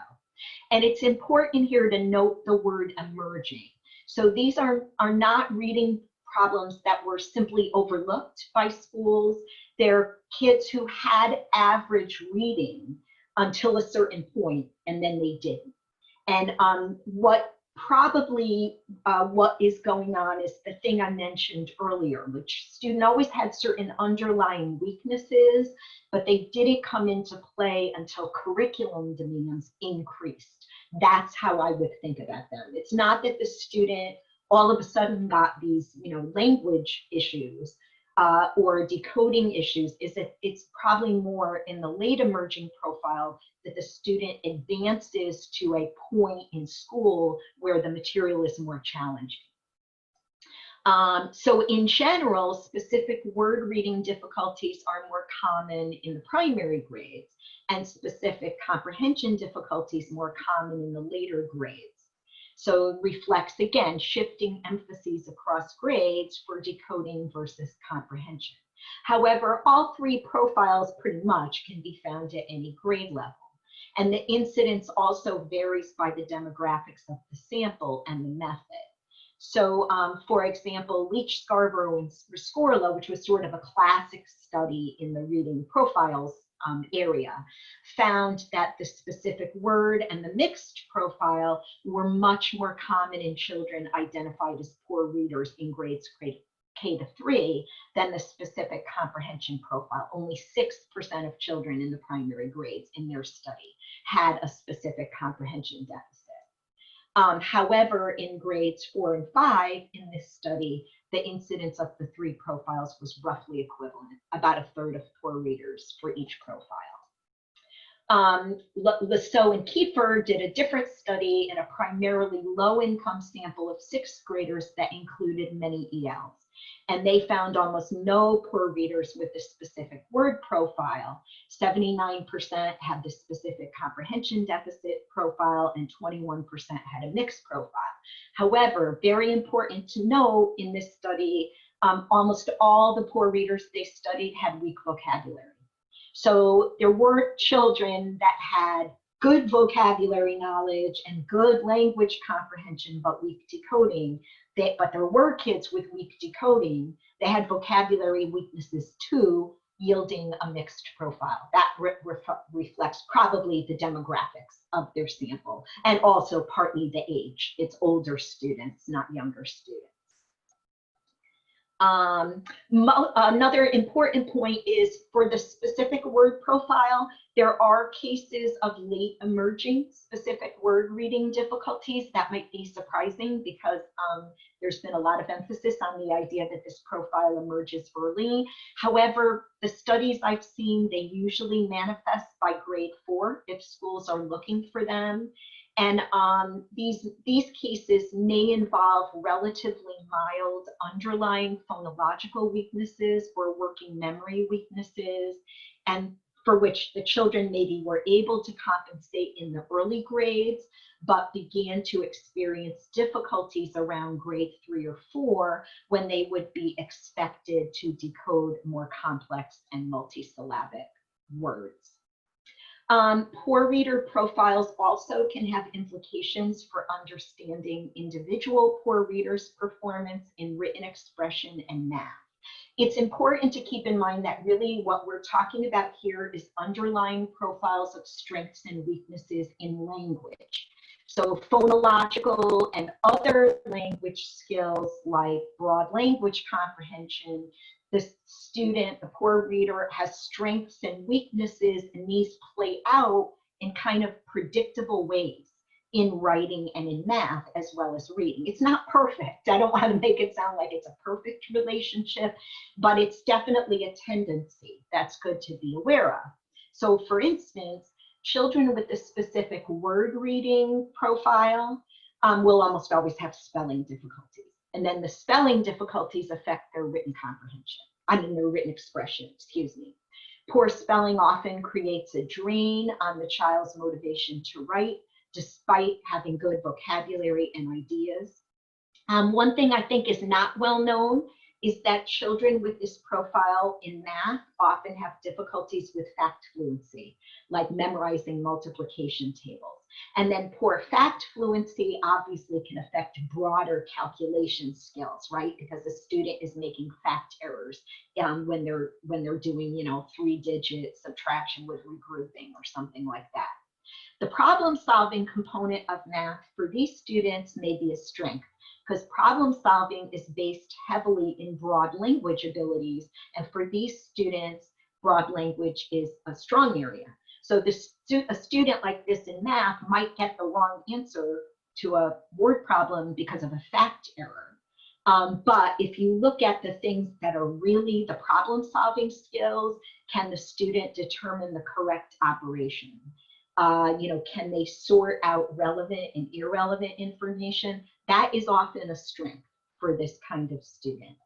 S2: And it's important here to note the word emerging. So these are not reading problems that were simply overlooked by schools. They're kids who had average reading until a certain point, and then they didn't. And what is going on is the thing I mentioned earlier, which student always had certain underlying weaknesses, but they didn't come into play until curriculum demands increased. That's how I would think about them. It's not that the student all of a sudden got these, language issues or decoding issues. It's probably more in the late emerging profile that the student advances to a point in school where the material is more challenging. So in general, specific word reading difficulties are more common in the primary grades, and specific comprehension difficulties more common in the later grades. So it reflects, again, shifting emphases across grades for decoding versus comprehension. However, all three profiles pretty much can be found at any grade level. And the incidence also varies by the demographics of the sample and the method. So, for example, Leach, Scarborough, and Rescorla, which was sort of a classic study in the reading profiles area, found that the specific word and the mixed profile were much more common in children identified as poor readers in grades K to 3 than the specific comprehension profile. Only 6% of children in the primary grades in their study had a specific comprehension deficit. However, in grades 4 and 5 in this study, the incidence of the three profiles was roughly equivalent, about a third of poor readers for each profile. Lasso and Kiefer did a different study in a primarily low-income sample of 6th graders that included many ELs. And they found almost no poor readers with the specific word profile. 79% had the specific comprehension deficit profile and 21% had a mixed profile. However, very important to note in this study, almost all the poor readers they studied had weak vocabulary. So there were children that had good vocabulary knowledge and good language comprehension, but weak decoding. But there were kids with weak decoding. They had vocabulary weaknesses too, yielding a mixed profile. That reflects probably the demographics of their sample and also partly the age. It's older students, not younger students. Another important point is for the specific word profile, there are cases of late emerging specific word reading difficulties. That might be surprising because there's been a lot of emphasis on the idea that this profile emerges early. However, the studies I've seen, they usually manifest by grade 4 if schools are looking for them. And these cases may involve relatively mild underlying phonological weaknesses or working memory weaknesses, and for which the children maybe were able to compensate in the early grades, but began to experience difficulties around grade 3 or 4 when they would be expected to decode more complex and multisyllabic words. Poor reader profiles also can have implications for understanding individual poor readers' performance in written expression and math. It's important to keep in mind that really what we're talking about here is underlying profiles of strengths and weaknesses in language. So phonological and other language skills like broad language comprehension, the student, the poor reader, has strengths and weaknesses, and these play out in kind of predictable ways in writing and in math as well as reading. It's not perfect. I don't want to make it sound like it's a perfect relationship, but it's definitely a tendency that's good to be aware of. So for instance, children with a specific word reading profile will almost always have spelling difficulties. And then the spelling difficulties affect their written comprehension, their written expression, excuse me. Poor spelling often creates a drain on the child's motivation to write, despite having good vocabulary and ideas. One thing I think is not well known is that children with this profile in math often have difficulties with fact fluency, like memorizing multiplication tables. And then poor fact fluency obviously can affect broader calculation skills, right? Because a student is making fact errors when they're doing, 3-digit subtraction with regrouping or something like that. The problem-solving component of math for these students may be a strength, because problem solving is based heavily in broad language abilities, and for these students, broad language is a strong area. So a student like this in math might get the wrong answer to a word problem because of a fact error. But if you look at the things that are really the problem solving skills, can the student determine the correct operation? Can they sort out relevant and irrelevant information? That is often a strength for this kind of student.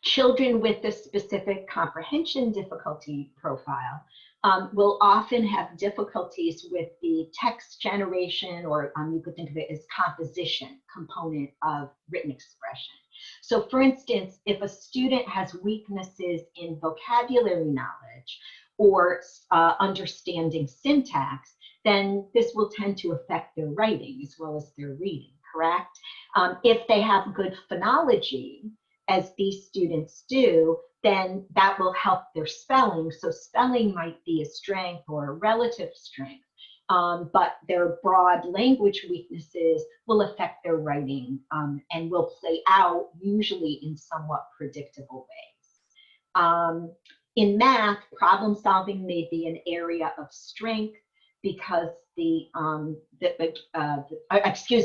S2: Children with a specific comprehension difficulty profile will often have difficulties with the text generation, or you could think of it as composition component of written expression. So for instance, if a student has weaknesses in vocabulary knowledge or understanding syntax, then this will tend to affect their writing as well as their reading, correct? If they have good phonology, as these students do, then that will help their spelling. So spelling might be a strength or a relative strength, but their broad language weaknesses will affect their writing and will play out usually in somewhat predictable ways. In math, problem solving may be an area of strength because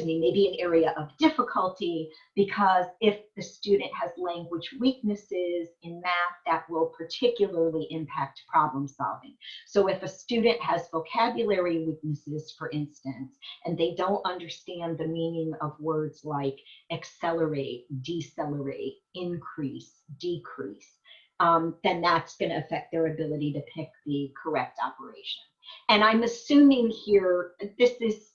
S2: maybe an area of difficulty, because if the student has language weaknesses in math, that will particularly impact problem solving. So if a student has vocabulary weaknesses, for instance, and they don't understand the meaning of words like accelerate, decelerate, increase, decrease, then that's going to affect their ability to pick the correct operation. And I'm assuming here, this is,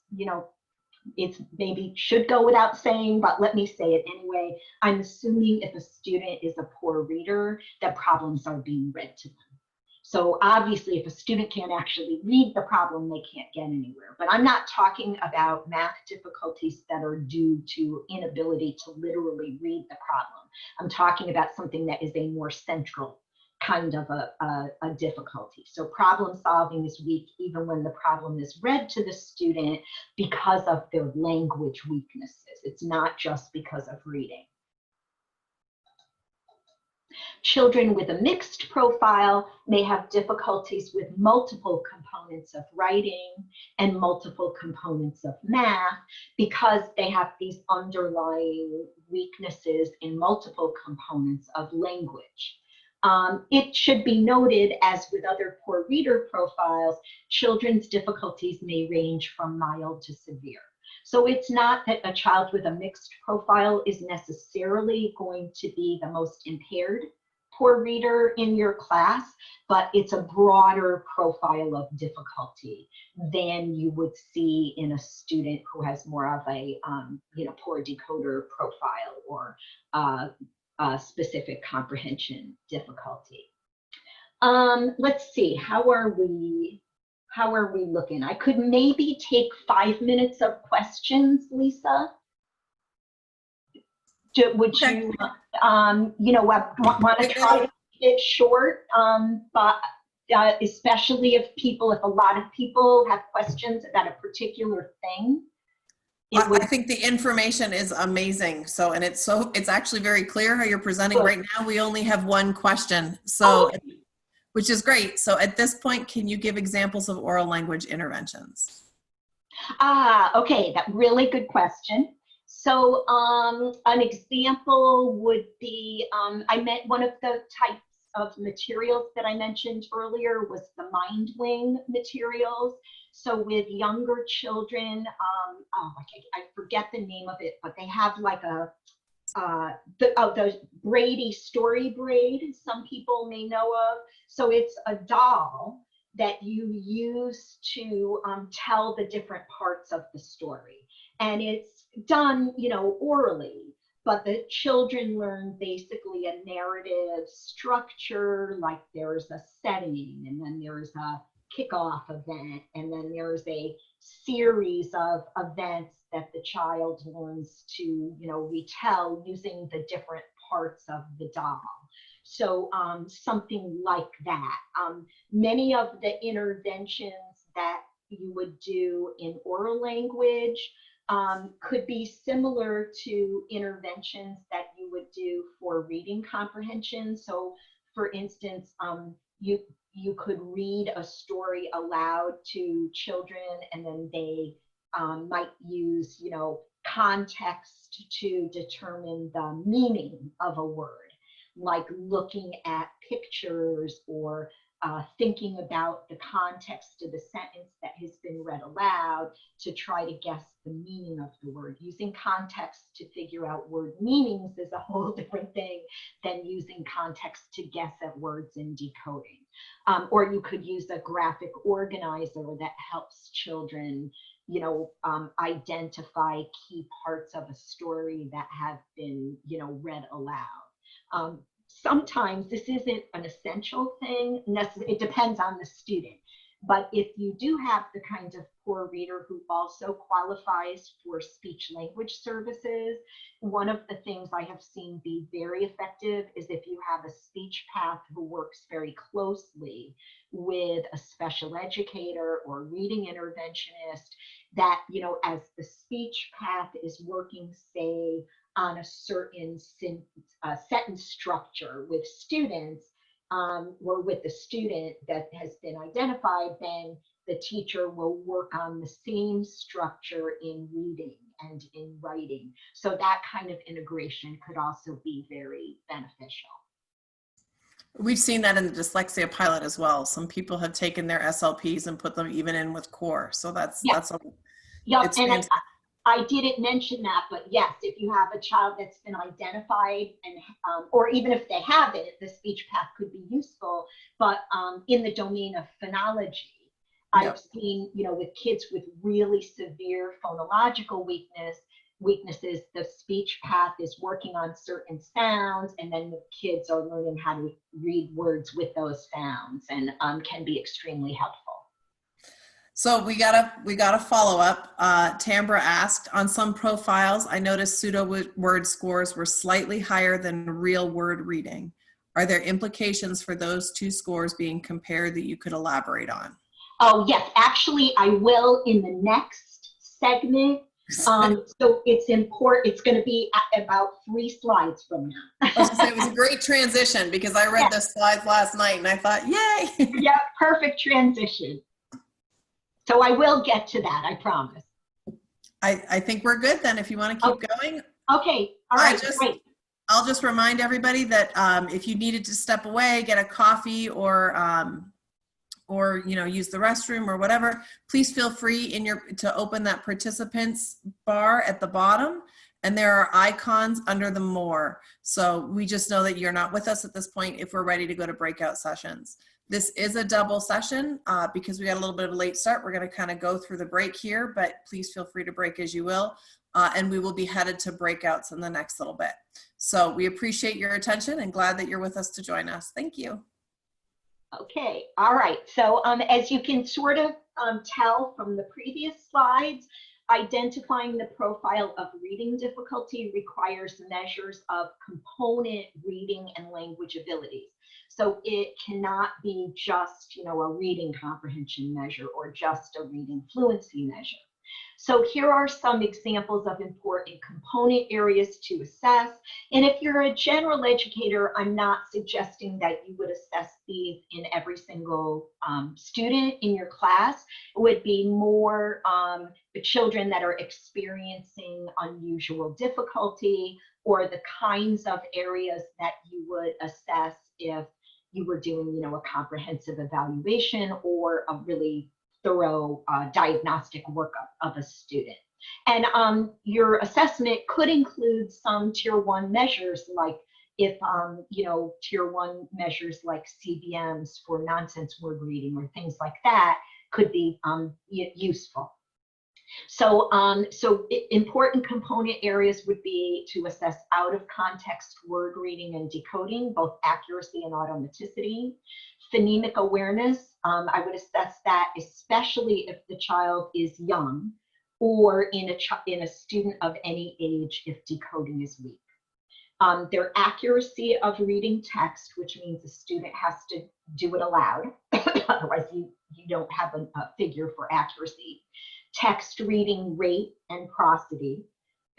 S2: it maybe should go without saying, but let me say it anyway. I'm assuming if a student is a poor reader, that problems are being read to them. So obviously, if a student can't actually read the problem, they can't get anywhere. But I'm not talking about math difficulties that are due to inability to literally read the problem. I'm talking about something that is a more central kind of a difficulty. So problem solving is weak even when the problem is read to the student because of their language weaknesses. It's not just because of reading. Children with a mixed profile may have difficulties with multiple components of writing and multiple components of math because they have these underlying weaknesses in multiple components of language. It should be noted, as with other poor reader profiles, children's difficulties may range from mild to severe. So it's not that a child with a mixed profile is necessarily going to be the most impaired poor reader in your class, but it's a broader profile of difficulty than you would see in a student who has more of a poor decoder profile or specific comprehension difficulty. Let's see, how are we looking? I could maybe take 5 minutes of questions, Lisa. Would you, want to try to keep it short, but especially if a lot of people have questions about a particular thing.
S1: I think the information is amazing. So, and it's actually very clear how you're presenting. Good. Right now, we only have one question, so which is great. So at this point, can you give examples of oral language interventions?
S2: Okay, that really good question. So an example would be, I meant one of the types of materials that I mentioned earlier was the MindWing materials. So with younger children, I forget the name of it, but they have like the Brady story braid, some people may know of. So it's a doll that you use to tell the different parts of the story. And it's done, orally, but the children learn basically a narrative structure, like there's a setting, and then there's a kickoff event, and then there's a series of events that the child learns to, retell using the different parts of the doll. So something like that. Many of the interventions that you would do in oral language could be similar to interventions that you would do for reading comprehension. So for instance, you could read a story aloud to children, and then they might use, context to determine the meaning of a word, like looking at pictures or thinking about the context of the sentence that has been read aloud to try to guess the meaning of the word. Using context to figure out word meanings is a whole different thing than using context to guess at words in decoding. Or you could use a graphic organizer that helps children, identify key parts of a story that have been, read aloud. Sometimes this isn't an essential thing. It depends on the student. But if you do have the kind of poor reader who also qualifies for speech language services, one of the things I have seen be very effective is if you have a speech path who works very closely with a special educator or reading interventionist, that, as the speech path is working, say, on a certain sentence structure with students, or with the student that has been identified, then the teacher will work on the same structure in reading and in writing. So that kind of integration could also be very beneficial.
S1: We've seen that in the dyslexia pilot as well. Some people have taken their SLPs and put them even in with core. So that's
S2: and I didn't mention that, but yes, if you have a child that's been identified, and or even if they haven't, the speech path could be useful. But in the domain of phonology, I've seen, with kids with really severe phonological weaknesses, the speech path is working on certain sounds, and then the kids are learning how to read words with those sounds, and can be extremely helpful.
S1: So we got a follow up. Tambra asked, on some profiles, I noticed pseudo word scores were slightly higher than real word reading. Are there implications for those two scores being compared that you could elaborate on?
S2: Oh yes, actually I will in the next segment. So it's important. It's going to be at about 3 slides from now.
S1: I was gonna say, it was a great transition because I read the slides last night and I thought, yay.
S2: Yeah, perfect transition. So I will get to that, I promise.
S1: I think we're good then if you want to keep going.
S2: Okay, all right, great.
S1: I'll just remind everybody that if you needed to step away, get a coffee or use the restroom or whatever, please feel free to open that participants bar at the bottom, and there are icons under the more. So we just know that you're not with us at this point if we're ready to go to breakout sessions. This is a double session because we got a little bit of a late start. We're going to kind of go through the break here, but please feel free to break as you will. And we will be headed to breakouts in the next little bit. So we appreciate your attention and glad that you're with us to join us. Thank you.
S2: Okay, all right. So as you can sort of tell from the previous slides, identifying the profile of reading difficulty requires measures of component reading and language abilities. So it cannot be just, a reading comprehension measure or just a reading fluency measure. So here are some examples of important component areas to assess. And if you're a general educator, I'm not suggesting that you would assess these in every single student in your class. It would be more the children that are experiencing unusual difficulty or the kinds of areas that you would assess if you were doing, a comprehensive evaluation or a really thorough diagnostic workup of a student. And your assessment could include some tier 1 measures, like if, tier 1 measures like CBMs for nonsense word reading or things like that could be useful. So, important component areas would be to assess out of context word reading and decoding, both accuracy and automaticity. Phonemic awareness, I would assess that especially if the child is young or in a student of any age if decoding is weak. Their accuracy of reading text, which means the student has to do it aloud, otherwise you don't have a figure for accuracy. Text reading rate and prosody,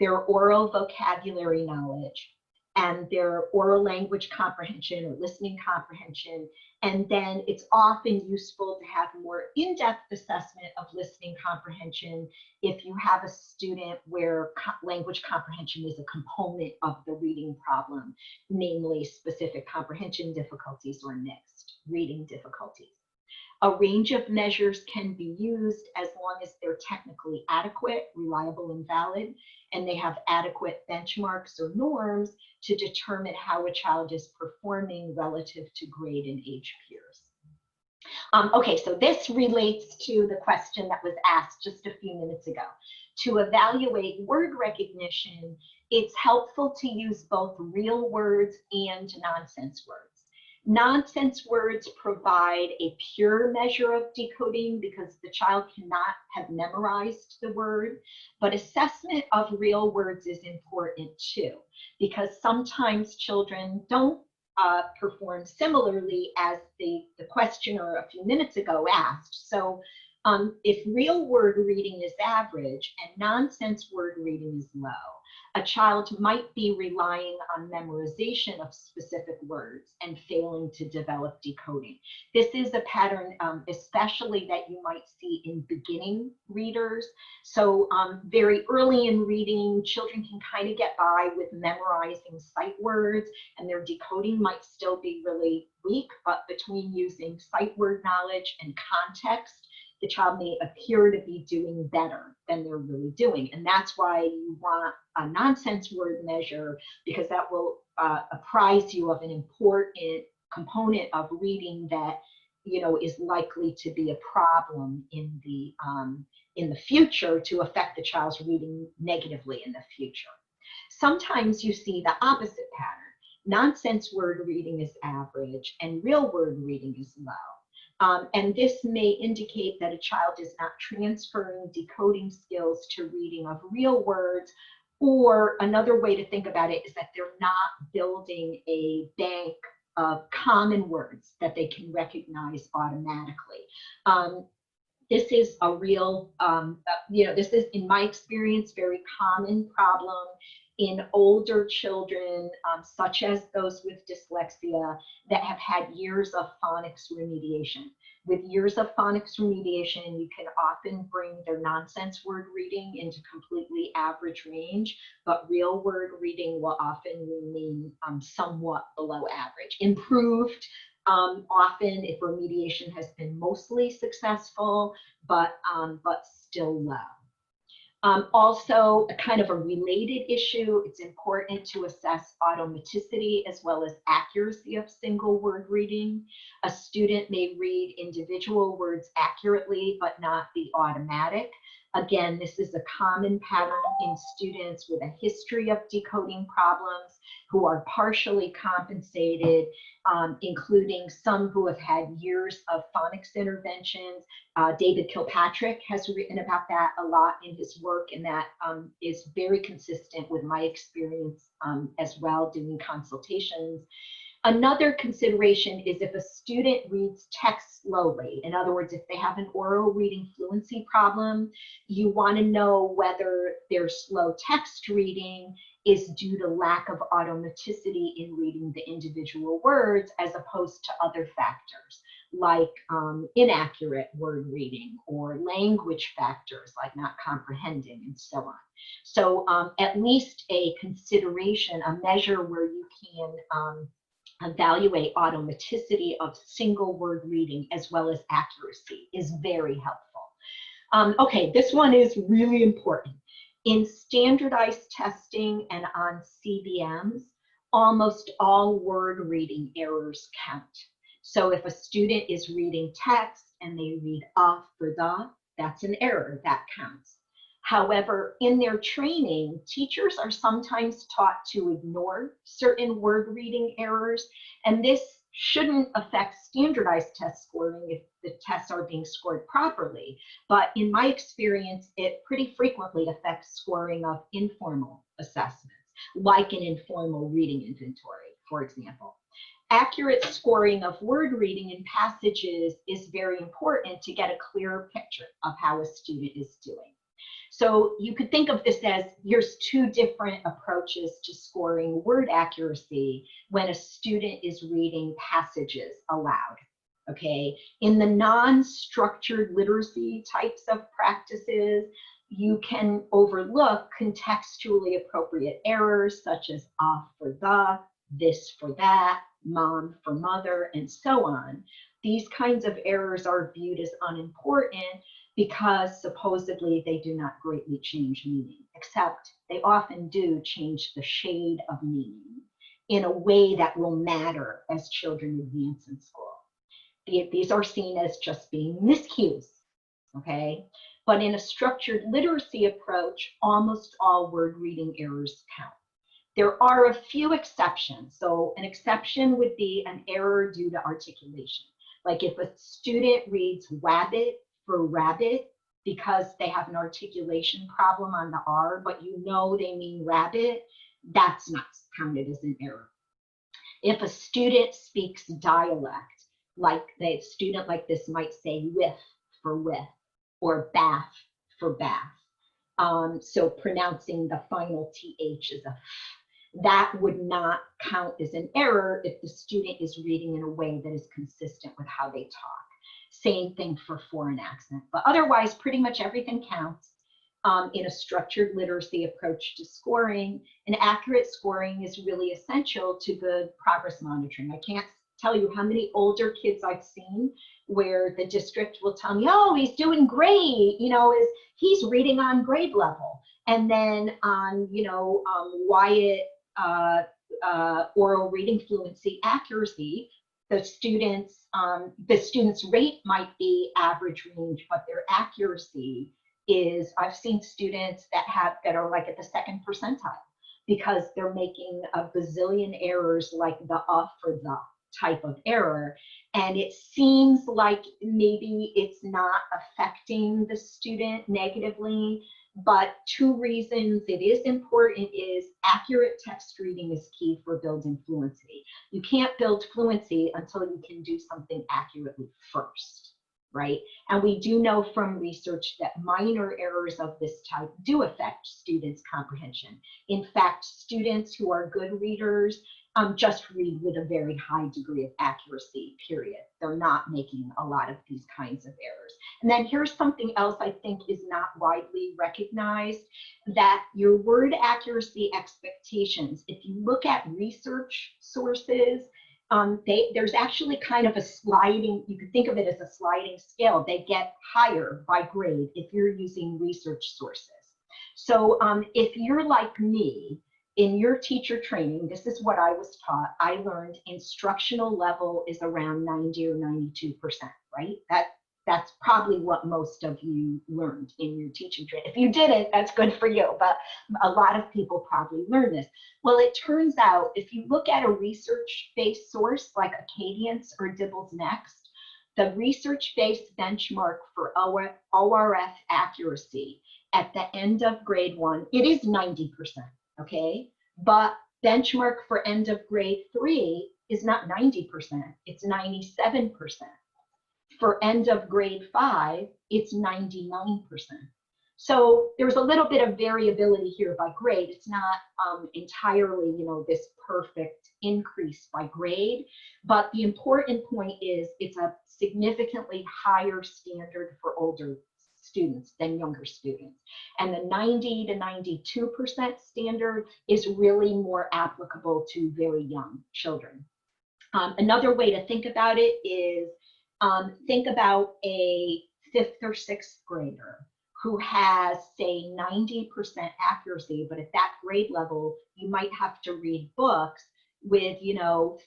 S2: their oral vocabulary knowledge, and their oral language comprehension or listening comprehension. And then it's often useful to have more in-depth assessment of listening comprehension if you have a student where language comprehension is a component of the reading problem, namely specific comprehension difficulties or mixed reading difficulties. A range of measures can be used as long as they're technically adequate, reliable, and valid, and they have adequate benchmarks or norms to determine how a child is performing relative to grade and age peers. Okay, so this relates to the question that was asked just a few minutes ago. To evaluate word recognition, it's helpful to use both real words and nonsense words. Nonsense words provide a pure measure of decoding because the child cannot have memorized the word, but assessment of real words is important too, because sometimes children don't perform similarly as the questioner a few minutes ago asked. So if real word reading is average and nonsense word reading is low, a child might be relying on memorization of specific words and failing to develop decoding. This is a pattern especially that you might see in beginning readers. So very early in reading, children can kind of get by with memorizing sight words and their decoding might still be really weak, but between using sight word knowledge and context, the child may appear to be doing better than they're really doing. And that's why you want a nonsense word measure, because that will apprise you of an important component of reading that is likely to be a problem in the future, to affect the child's reading negatively in the future. Sometimes you see the opposite pattern. Nonsense word reading is average and real word reading is low. And this may indicate that a child is not transferring decoding skills to reading of real words, or another way to think about it is that they're not building a bank of common words that they can recognize automatically. This is a real, this is, in my experience, very common problem in older children, such as those with dyslexia, that have had years of phonics remediation. With years of phonics remediation, you can often bring their nonsense word reading into completely average range, but real word reading will often remain somewhat below average. Improved often if remediation has been mostly successful, but still low. Also, a kind of a related issue, it's important to assess automaticity as well as accuracy of single word reading. A student may read individual words accurately, but not be automatic. Again, this is a common pattern in students with a history of decoding problems who are partially compensated, including some who have had years of phonics interventions. David Kilpatrick has written about that a lot in his work, and that is very consistent with my experience as well doing consultations. Another consideration is if a student reads text slowly. In other words, if they have an oral reading fluency problem, you want to know whether their slow text reading is due to lack of automaticity in reading the individual words as opposed to other factors like inaccurate word reading or language factors like not comprehending and so on. So at least a consideration, a measure where you can evaluate automaticity of single word reading as well as accuracy is very helpful. Okay, this one is really important. In standardized testing and on CBMs, almost all word reading errors count. So if a student is reading text and they read for the, that's an error, that counts. However, in their training, teachers are sometimes taught to ignore certain word reading errors, and this shouldn't affect standardized test scoring if the tests are being scored properly. But in my experience, it pretty frequently affects scoring of informal assessments, like an informal reading inventory, for example. Accurate scoring of word reading in passages is very important to get a clearer picture of how a student is doing. So you could think of this as here's two different approaches to scoring word accuracy when a student is reading passages aloud. Okay, in the non-structured literacy types of practices, you can overlook contextually appropriate errors such as for the, this for that, mom for mother, and so on. These kinds of errors are viewed as unimportant because supposedly they do not greatly change meaning, except they often do change the shade of meaning in a way that will matter as children advance in school. These are seen as just being miscues, okay? But in a structured literacy approach, almost all word reading errors count. There are a few exceptions. So an exception would be an error due to articulation. Like if a student reads wabbit for rabbit because they have an articulation problem on the R, but you know they mean rabbit, that's not counted as an error. If a student speaks dialect, like the student like this might say whiff for whiff or bath for bath. So pronouncing the final TH as a that would not count as an error if the student is reading in a way that is consistent with how they talk. Same thing for foreign accent, but otherwise pretty much everything counts in a structured literacy approach to scoring. And accurate scoring is really essential to good progress monitoring. I can't tell you how many older kids I've seen where the district will tell me, oh, he's doing great, he's reading on grade level. And then on, Wyatt oral reading fluency accuracy, the student's rate might be average range, but their accuracy is, I've seen students that are like at the second percentile because they're making a bazillion errors like the for the type of error. And it seems like maybe it's not affecting the student negatively, but two reasons it is important is accurate text reading is key for building fluency. You can't build fluency until you can do something accurately first. right? And we do know from research that minor errors of this type do affect students' comprehension. In fact, students who are good readers just read with a very high degree of accuracy, period. They're not making a lot of these kinds of errors. And then here's something else I think is not widely recognized, that your word accuracy expectations, if you look at research sources, there's actually kind of a sliding, you could think of it as a sliding scale. They get higher by grade if you're using research sources. So if you're like me, in your teacher training, this is what I was taught. I learned instructional level is around 90 or 92%, right? That's probably what most of you learned in your teaching training. If you didn't, that's good for you, but a lot of people probably learn this. Well, it turns out if you look at a research-based source like Acadience or Dibble's Next, the research-based benchmark for ORF accuracy at the end of grade 1, it is 90%, okay? But benchmark for end of grade 3 is not 90%, it's 97%. For end of grade 5, it's 99%. So there's a little bit of variability here by grade. It's not entirely, this perfect increase by grade, but the important point is it's a significantly higher standard for older students than younger students. And the 90 to 92% standard is really more applicable to very young children. Another way to think about it is think about a 5th or 6th grader who has, say, 90% accuracy, but at that grade level, you might have to read books with,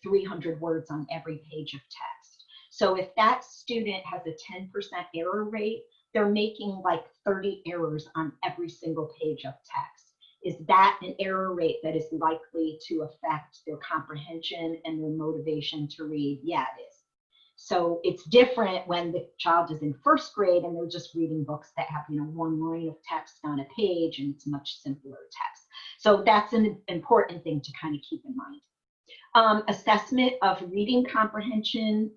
S2: 300 words on every page of text. So if that student has a 10% error rate, they're making like 30 errors on every single page of text. Is that an error rate that is likely to affect their comprehension and their motivation to read? Yeah, it is. So it's different when the child is in 1st grade and they're just reading books that have, one line of text on a page and it's much simpler text. So that's an important thing to kind of keep in mind. Assessment of reading comprehension,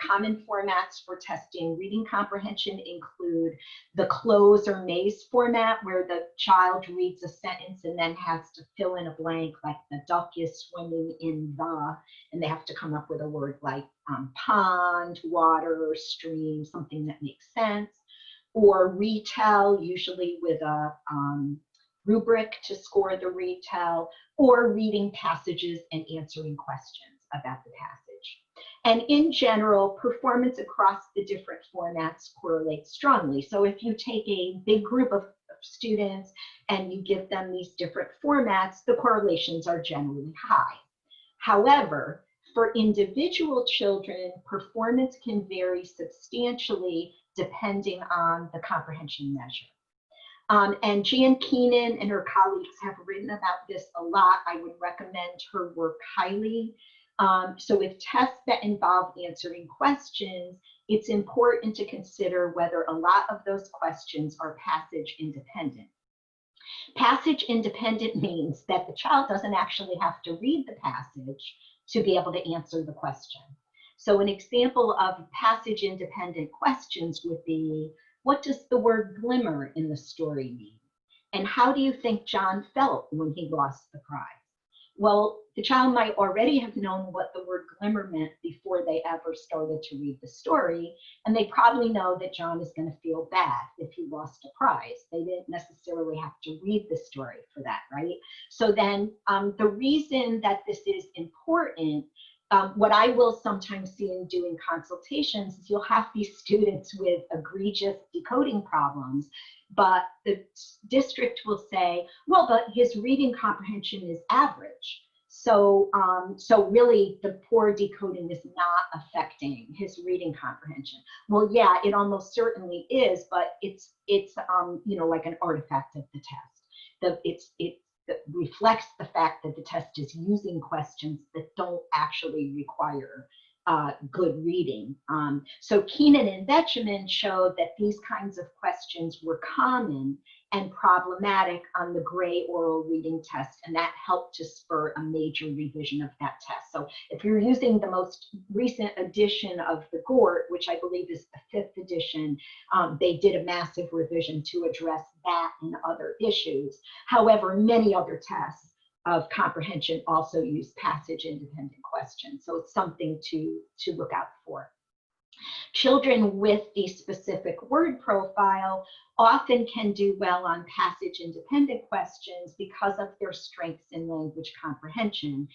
S2: common formats for testing reading comprehension include the close or maze format, where the child reads a sentence and then has to fill in a blank, like the duck is swimming in the, and they have to come up with a word like pond, water, stream, something that makes sense. Or retell, usually with a rubric to score the retell, or reading passages and answering questions about the passage. And in general, performance across the different formats correlates strongly. So if you take a big group of students and you give them these different formats, the correlations are generally high. However, for individual children, performance can vary substantially depending on the comprehension measure. And Jan Keenan and her colleagues have written about this a lot. I would recommend her work highly. So with tests that involve answering questions, it's important to consider whether a lot of those questions are passage independent. Passage independent means that the child doesn't actually have to read the passage to be able to answer the question. So an example of passage independent questions would be, what does the word glimmer in the story mean? And how do you think John felt when he lost the prize? Well, the child might already have known what the word glimmer meant before they ever started to read the story, and they probably know that John is going to feel bad if he lost a prize. They didn't necessarily have to read the story for that, right? So then the reason that this is important, what I will sometimes see in doing consultations is you'll have these students with egregious decoding problems, but the district will say, well, but his reading comprehension is average. So, so really the poor decoding is not affecting his reading comprehension. Well, yeah, it almost certainly is, but it's like an artifact of the test. That reflects the fact that the test is using questions that don't actually require good reading. So Keenan and Betjeman showed that these kinds of questions were common and problematic on the gray oral reading test, and that helped to spur a major revision of that test. So if you're using the most recent edition of the GORT, which I believe is the 5th edition, they did a massive revision to address that and other issues. However, many other tests of comprehension also use passage independent questions. So it's something to look out for. Children with the specific word profile often can do well on passage independent questions because of their strengths in language comprehension.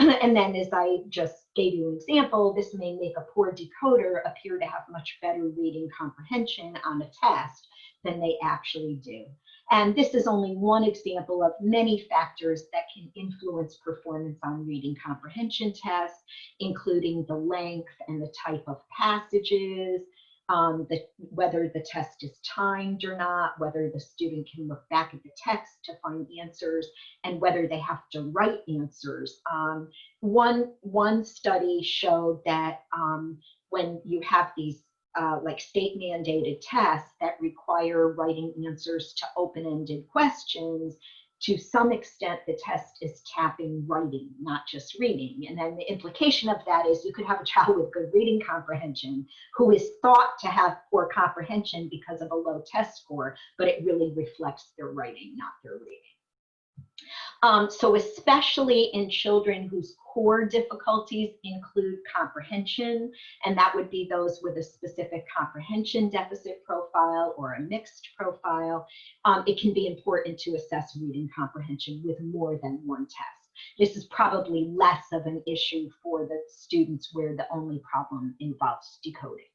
S2: And then, as I just gave you an example, this may make a poor decoder appear to have much better reading comprehension on a test than they actually do. And this is only one example of many factors that can influence performance on reading comprehension tests, including the length and the type of passages, whether the test is timed or not, whether the student can look back at the text to find answers, and whether they have to write answers. One study showed that when you have these like state mandated tests that require writing answers to open-ended questions, to some extent the test is capping writing, not just reading. And then the implication of that is you could have a child with good reading comprehension who is thought to have poor comprehension because of a low test score, but it really reflects their writing, not their reading. So especially in children whose core difficulties include comprehension, and that would be those with a specific comprehension deficit profile or a mixed profile, it can be important to assess reading comprehension with more than one test. This is probably less of an issue for the students where the only problem involves decoding.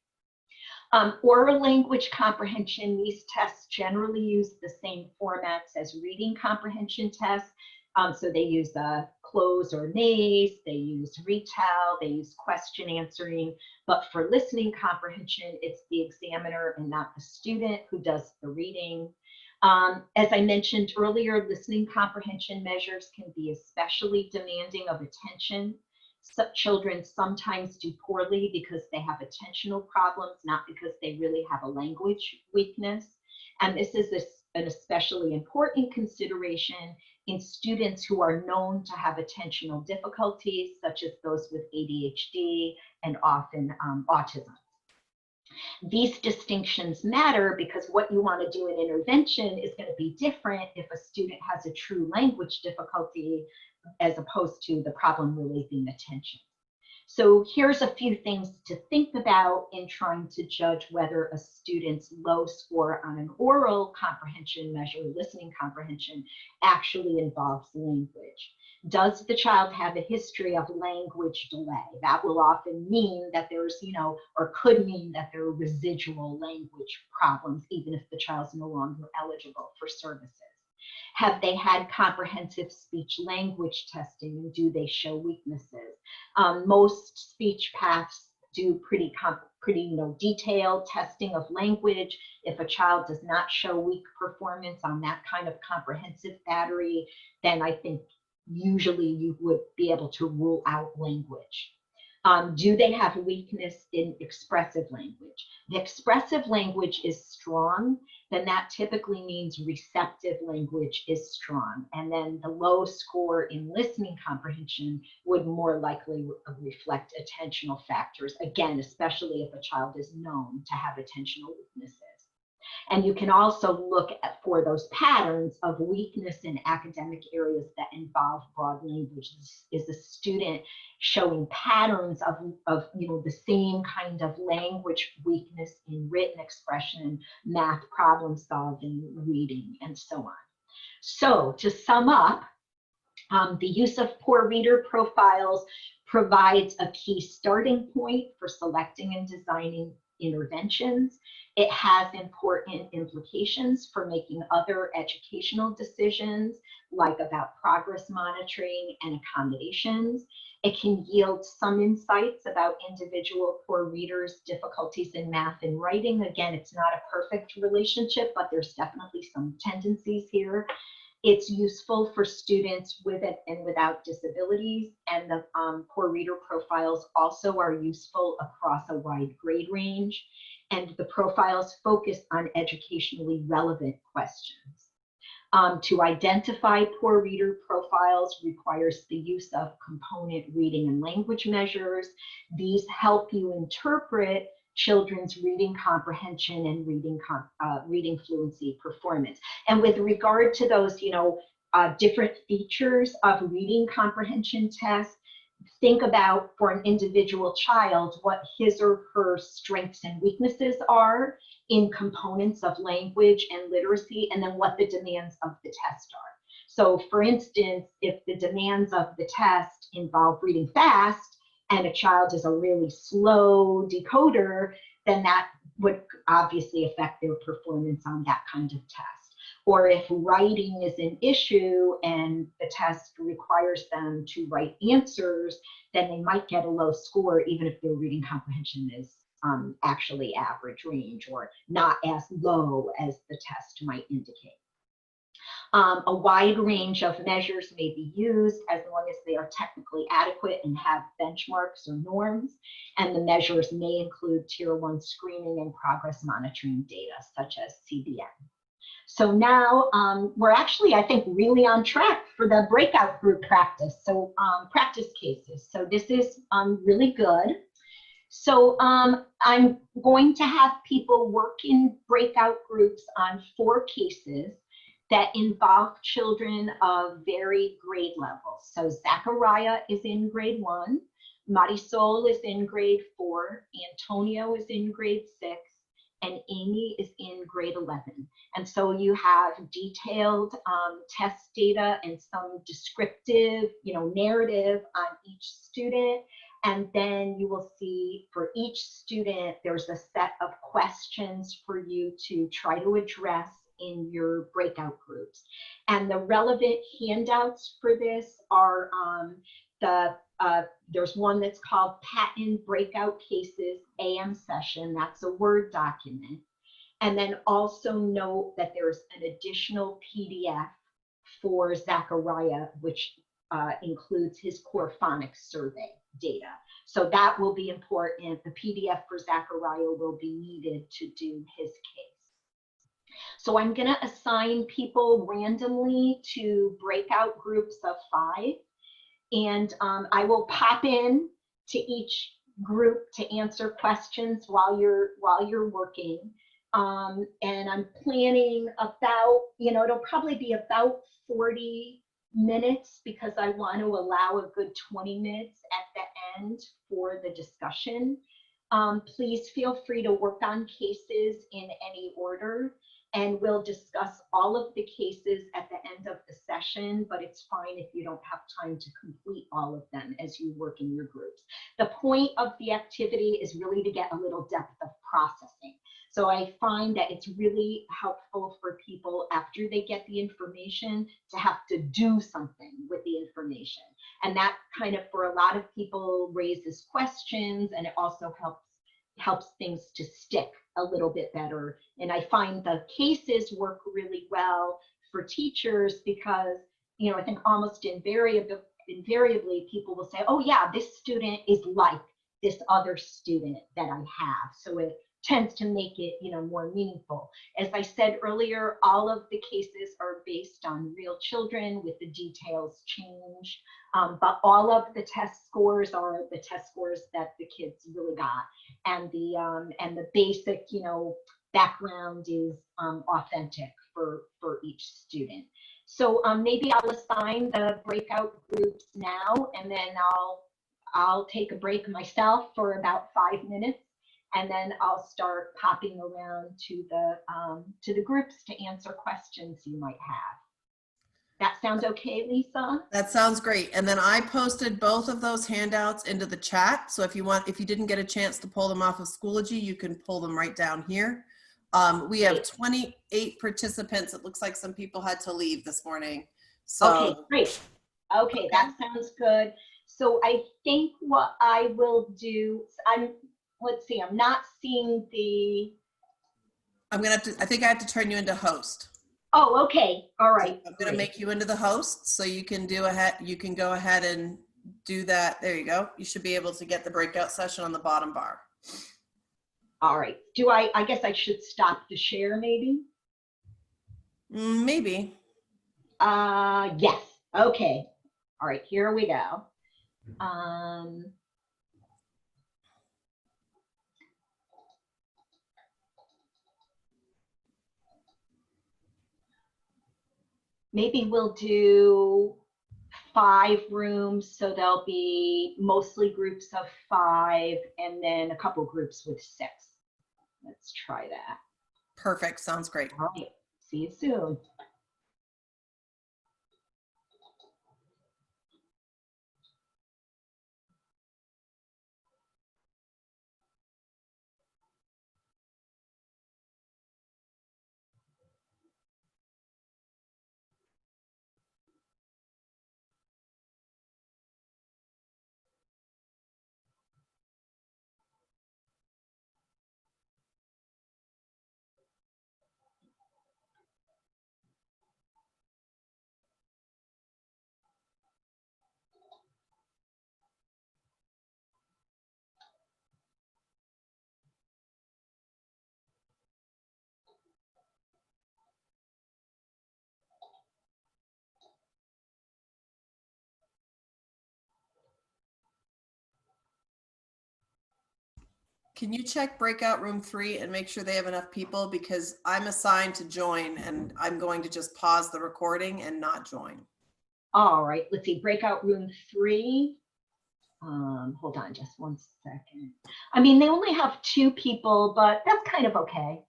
S2: Oral language comprehension, these tests generally use the same formats as reading comprehension tests. So they use close or maze, they use retell, they use question answering. But for listening comprehension, it's the examiner and not the student who does the reading. As I mentioned earlier, listening comprehension measures can be especially demanding of attention. So children sometimes do poorly because they have attentional problems, not because they really have a language weakness. And this is an especially important consideration in students who are known to have attentional difficulties, such as those with ADHD and often autism. These distinctions matter because what you want to do in intervention is going to be different if a student has a true language difficulty as opposed to the problem really being attention. So here's a few things to think about in trying to judge whether a student's low score on an oral comprehension measure, listening comprehension, actually involves language. Does the child have a history of language delay? That will often mean that there's, or could mean that there are residual language problems, even if the child's no longer eligible for services. Have they had comprehensive speech language testing, and do they show weaknesses? Most speech paths do pretty detailed testing of language. If a child does not show weak performance on that kind of comprehensive battery, then I think usually you would be able to rule out language. Do they have weakness in expressive language? The expressive language is strong, then that typically means receptive language is strong. And then the low score in listening comprehension would more likely reflect attentional factors, again, especially if a child is known to have attentional weaknesses. And you can also look for those patterns of weakness in academic areas that involve broad language. Is a student showing patterns of the same kind of language weakness in written expression, math problem solving, reading, and so on. So to sum up, the use of poor reader profiles provides a key starting point for selecting and designing interventions. It has important implications for making other educational decisions, like about progress monitoring and accommodations. It can yield some insights about individual poor readers' difficulties in math and writing. Again, it's not a perfect relationship, but there's definitely some tendencies here. It's useful for students with and without disabilities, and the core reader profiles also are useful across a wide grade range, and the profiles focus on educationally relevant questions. To identify poor reader profiles requires the use of component reading and language measures. These help you interpret children's reading comprehension and reading fluency performance. And with regard to those, different features of reading comprehension tests, think about for an individual child what his or her strengths and weaknesses are in components of language and literacy, and then what the demands of the test are. So for instance, if the demands of the test involve reading fast and a child is a really slow decoder, then that would obviously affect their performance on that kind of test. Or if writing is an issue and the test requires them to write answers, then they might get a low score even if their reading comprehension is actually average range or not as low as the test might indicate. A wide range of measures may be used as long as they are technically adequate and have benchmarks or norms, and the measures may include Tier 1 screening and progress monitoring data such as CBN. So now we're actually, I think, really on track for the breakout group practice. So practice cases. So this is really good. So I'm going to have people work in breakout groups on 4 cases that involve children of varied grade levels. So Zachariah is in grade 1, Marisol is in grade 4, Antonio is in grade 6, and Amy is in grade 11. And so you have detailed test data and some descriptive, narrative on each student. And then you will see for each student, there's a set of questions for you to try to address in your breakout groups. And the relevant handouts for this are there's one that's called Patent Breakout Cases AM Session. That's a Word document. And then also note that there's an additional PDF for Zachariah, which includes his core phonics survey data. So that will be important. The PDF for Zachariah will be needed to do his case. So I'm going to assign people randomly to breakout groups of 5. And I will pop in to each group to answer questions while you're working. And I'm planning about, it'll probably be about 40 minutes because I want to allow a good 20 minutes at the end for the discussion. Please feel free to work on cases in any order, and we'll discuss all of the cases at the end of the session, but it's fine if you don't have time to complete all of them as you work in your groups. The point of the activity is really to get a little depth of processing. So I find that it's really helpful for people after they get the information to have to do something with the information. And that kind of, for a lot of people, raises questions, and it also helps things to stick a little bit better. And I find the cases work really well for teachers because, I think almost invariably people will say, oh yeah, this student is like this other student that I have. So it tends to make it, more meaningful. As I said earlier, all of the cases are based on real children with the details changed, but all of the test scores are the test scores that the kids really got, and the basic, background is authentic for each student. So maybe I'll assign the breakout groups now, and then I'll take a break myself for about 5 minutes. And then I'll start popping around to the groups to answer questions you might have. That sounds okay, Lisa?
S1: That sounds great. And then I posted both of those handouts into the chat. So if you didn't get a chance to pull them off of Schoology, you can pull them right down here. We have 28 participants. It looks like some people had to leave this morning. So
S2: okay, great. Okay, that sounds good. So I think what I will do, let's see, I'm not seeing the.
S1: I think I have to turn you into host.
S2: Oh, okay. All
S1: So
S2: right.
S1: I'm going to
S2: Great.
S1: make you into the host so you can you can go ahead and do that. There you go. You should be able to get the breakout session on the bottom bar.
S2: All right. I guess I should stop the share maybe?
S1: Maybe.
S2: Yes. Okay. All right, here we go. Maybe we'll do 5 rooms, so there'll be mostly groups of 5 and then a couple groups with 6. Let's try that.
S1: Perfect. Sounds great.
S2: All right. See you soon.
S1: Can you check breakout room 3 and make sure they have enough people, because I'm assigned to join and I'm going to just pause the recording and not join.
S2: All right, let's see, breakout room 3. Hold on just one second. I mean, they only have 2 people, but that's kind of okay.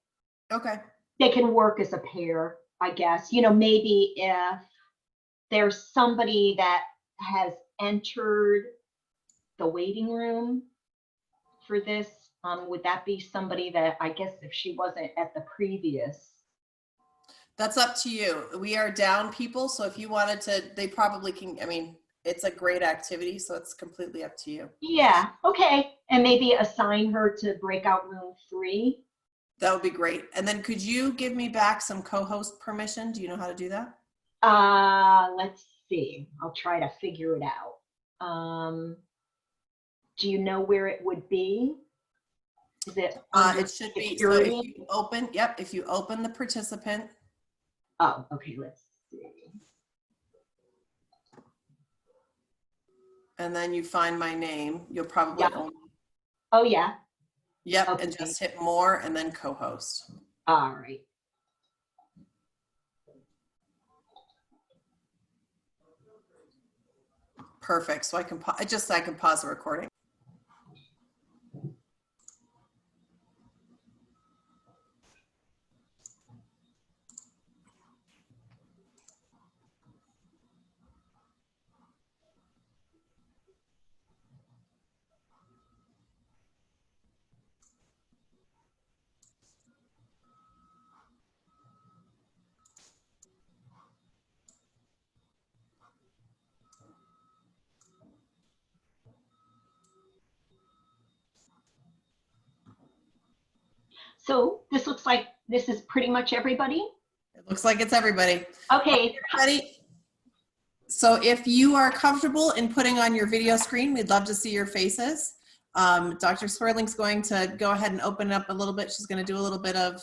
S1: Okay.
S2: They can work as a pair, I guess. You know, maybe if there's somebody that has entered the waiting room for this, would that be somebody that, I guess if she wasn't at the previous?
S1: That's up to you. We are down people, so if you wanted to, they probably can. I mean, it's a great activity, so it's completely up to you.
S2: Yeah, okay. And maybe assign her to breakout room 3.
S1: That would be great. And then could you give me back some co-host permission? Do you know how to do that?
S2: Let's see. I'll try to figure it out. Do you know where it would be? Is it under
S1: It should be, so
S2: security?
S1: if you open, yep, if you open the participant.
S2: Oh, okay, let's see.
S1: And then you find my name, you'll probably
S2: Yeah.
S1: only,
S2: Oh, yeah.
S1: yep,
S2: Okay.
S1: and just hit more and then co-host.
S2: All right.
S1: Perfect. So I can I can pause the recording.
S2: So this looks like this is pretty much everybody.
S1: It looks like it's everybody.
S2: Okay.
S1: Everybody. So if you are comfortable in putting on your video screen, we'd love to see your faces. Dr. Swerling's going to go ahead and open it up a little bit. She's going to do a little bit of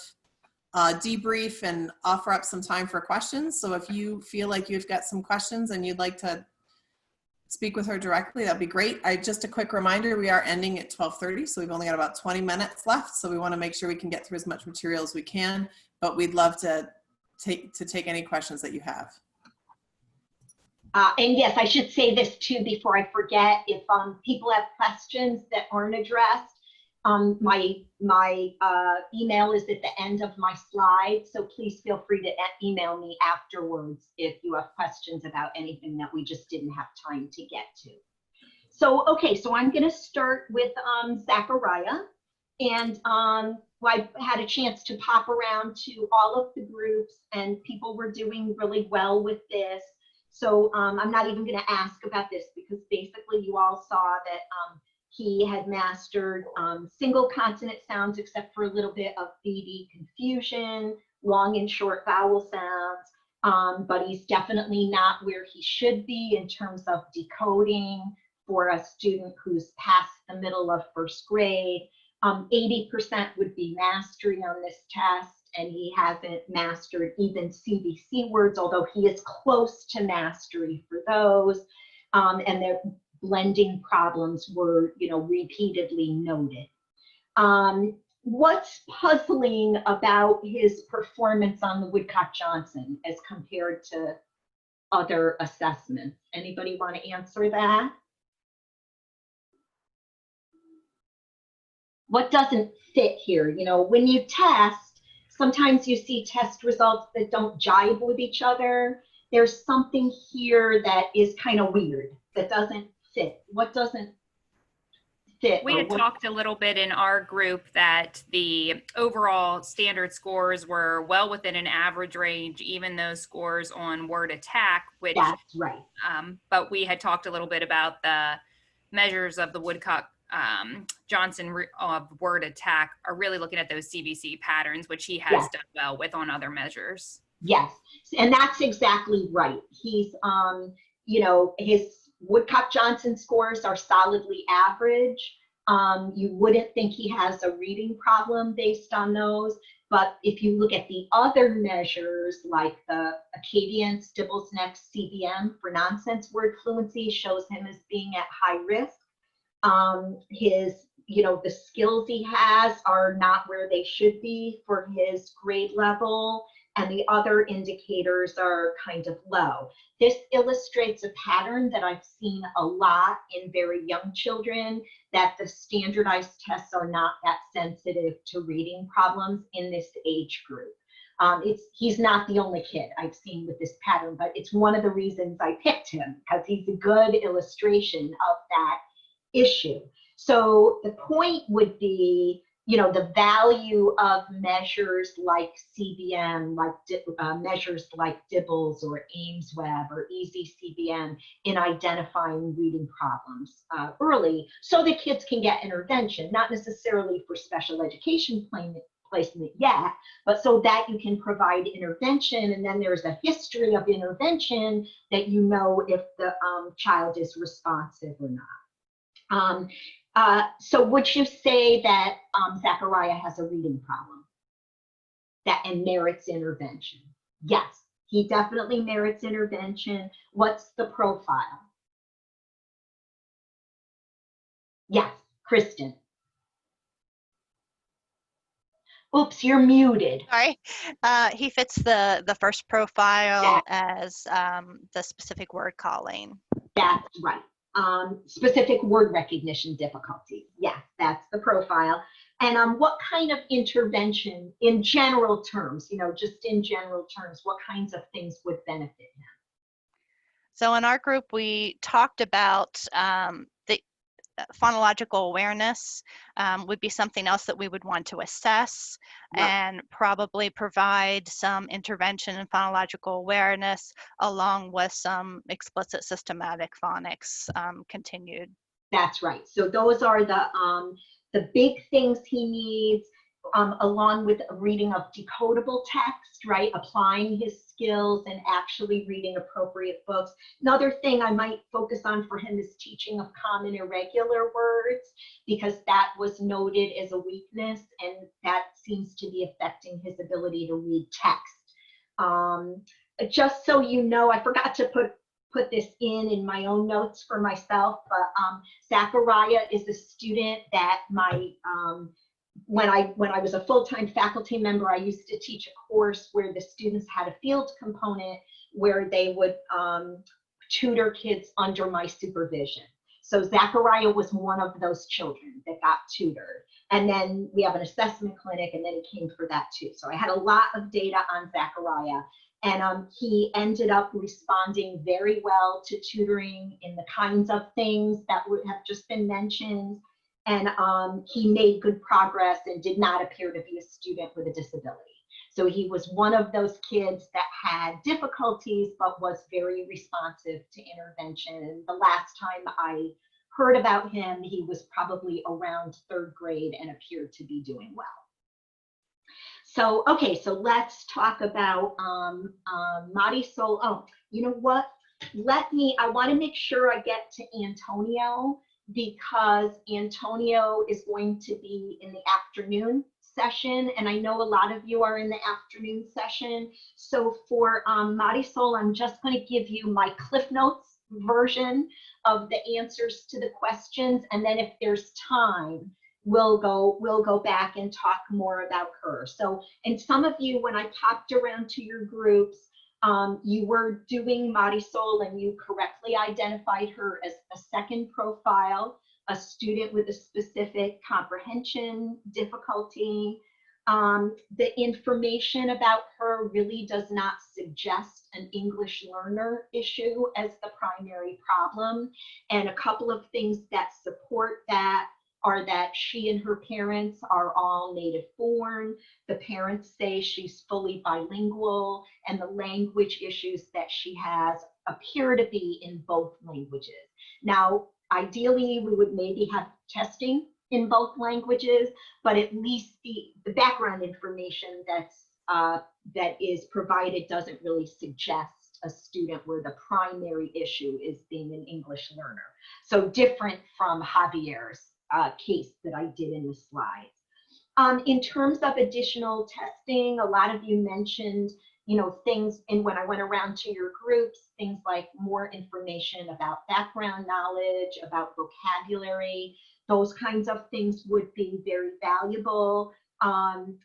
S1: debrief and offer up some time for questions. So if you feel like you've got some questions and you'd like to speak with her directly, that'd be great. Just a quick reminder, we are ending at 12:30, so we've only got about 20 minutes left. So we want to make sure we can get through as much material as we can, but we'd love to take any questions that you have.
S2: And yes, I should say this too before I forget. If people have questions that aren't addressed, my email is at the end of my slide, so please feel free to email me afterwards if you have questions about anything that we just didn't have time to get to. So, okay, so I'm going to start with Zachariah. And I had a chance to pop around to all of the groups, and people were doing really well with this. So I'm not even going to ask about this, because basically you all saw that he had mastered single consonant sounds except for a little bit of BD confusion, long and short vowel sounds, but he's definitely not where he should be in terms of decoding for a student who's past the middle of first grade. 80% would be mastery on this test, and he hasn't mastered even CBC words, although he is close to mastery for those. And their blending problems were, repeatedly noted. What's puzzling about his performance on the Woodcock-Johnson as compared to other assessments? Anybody want to answer that? What doesn't fit here? When you test, sometimes you see test results that don't jibe with each other. There's something here that is kind of weird, that doesn't fit. What doesn't fit?
S3: We had talked a little bit in our group that the overall standard scores were well within an average range, even those scores on word attack, which
S2: that's right.
S3: But we had talked a little bit about the measures of the Woodcock Johnson of word attack are really looking at those CBC patterns, which he has done well with on other measures.
S2: Yes, and that's exactly right. He's, his Woodcock Johnson scores are solidly average. You wouldn't think he has a reading problem based on those, but if you look at the other measures, like the Acadian Stibble's Next CBM for nonsense word fluency shows him as being at high risk. His, the skills he has are not where they should be for his grade level, and the other indicators are kind of low. This illustrates a pattern that I've seen a lot in very young children, that the standardized tests are not that sensitive to reading problems in this age group. He's not the only kid I've seen with this pattern, but it's one of the reasons I picked him, because he's a good illustration of that issue. So the point would be, the value of measures like CBM, like measures like Dibbles or AIMSweb or Easy CBM in identifying reading problems early, so the kids can get intervention, not necessarily for special education placement yet, but so that you can provide intervention, and then there's a history of intervention that if the child is responsive or not. So would you say that Zachariah has a reading problem and merits intervention? Yes, he definitely merits intervention. What's the profile? Yes, Kristen. Oops, you're muted.
S4: Sorry. He fits the first profile as the specific word calling.
S2: That's right. Specific word recognition difficulties. Yes, that's the profile. And what kind of intervention, in general terms, just in general terms, what kinds of things would benefit him?
S4: So in our group, we talked about the phonological awareness would be something else that we would want to assess, and probably provide some intervention in phonological awareness along with some explicit systematic phonics continued.
S2: That's right. So those are the big things he needs, along with a reading of decodable text, right? Applying his skills and actually reading appropriate books. Another thing I might focus on for him is teaching of common irregular words, because that was noted as a weakness, and that seems to be affecting his ability to read text. Just so you know, I forgot to put this in my own notes for myself, but Zachariah is a student that when I was a full-time faculty member, I used to teach a course where the students had a field component where they would tutor kids under my supervision. So Zachariah was one of those children that got tutored. And then we have an assessment clinic, and then he came for that too. So I had a lot of data on Zachariah. And he ended up responding very well to tutoring in the kinds of things that would have just been mentioned. And he made good progress and did not appear to be a student with a disability. So he was one of those kids that had difficulties, but was very responsive to intervention. And the last time I heard about him, he was probably around third grade and appeared to be doing well. So, okay, so let's talk about Marisol. Oh, you know what? I want to make sure I get to Antonio, because Antonio is going to be in the afternoon session, and I know a lot of you are in the afternoon session. So for Marisol, I'm just going to give you my Cliff Notes version of the answers to the questions, and then if there's time, we'll go back and talk more about her. So, and some of you, when I popped around to your groups, you were doing Marisol, and you correctly identified her as a second profile, a student with a specific comprehension difficulty. The information about her really does not suggest an English learner issue as the primary problem. And a couple of things that support that are that she and her parents are all native born. The parents say she's fully bilingual, and the language issues that she has appear to be in both languages. Now, ideally, we would maybe have testing in both languages, but at least the background information that is provided doesn't really suggest a student where the primary issue is being an English learner. So different from Javier's case that I did in the slides. In terms of additional testing, a lot of you mentioned, you know, things, and when I went around to your groups, things like more information about background knowledge, about vocabulary, those kinds of things would be very valuable.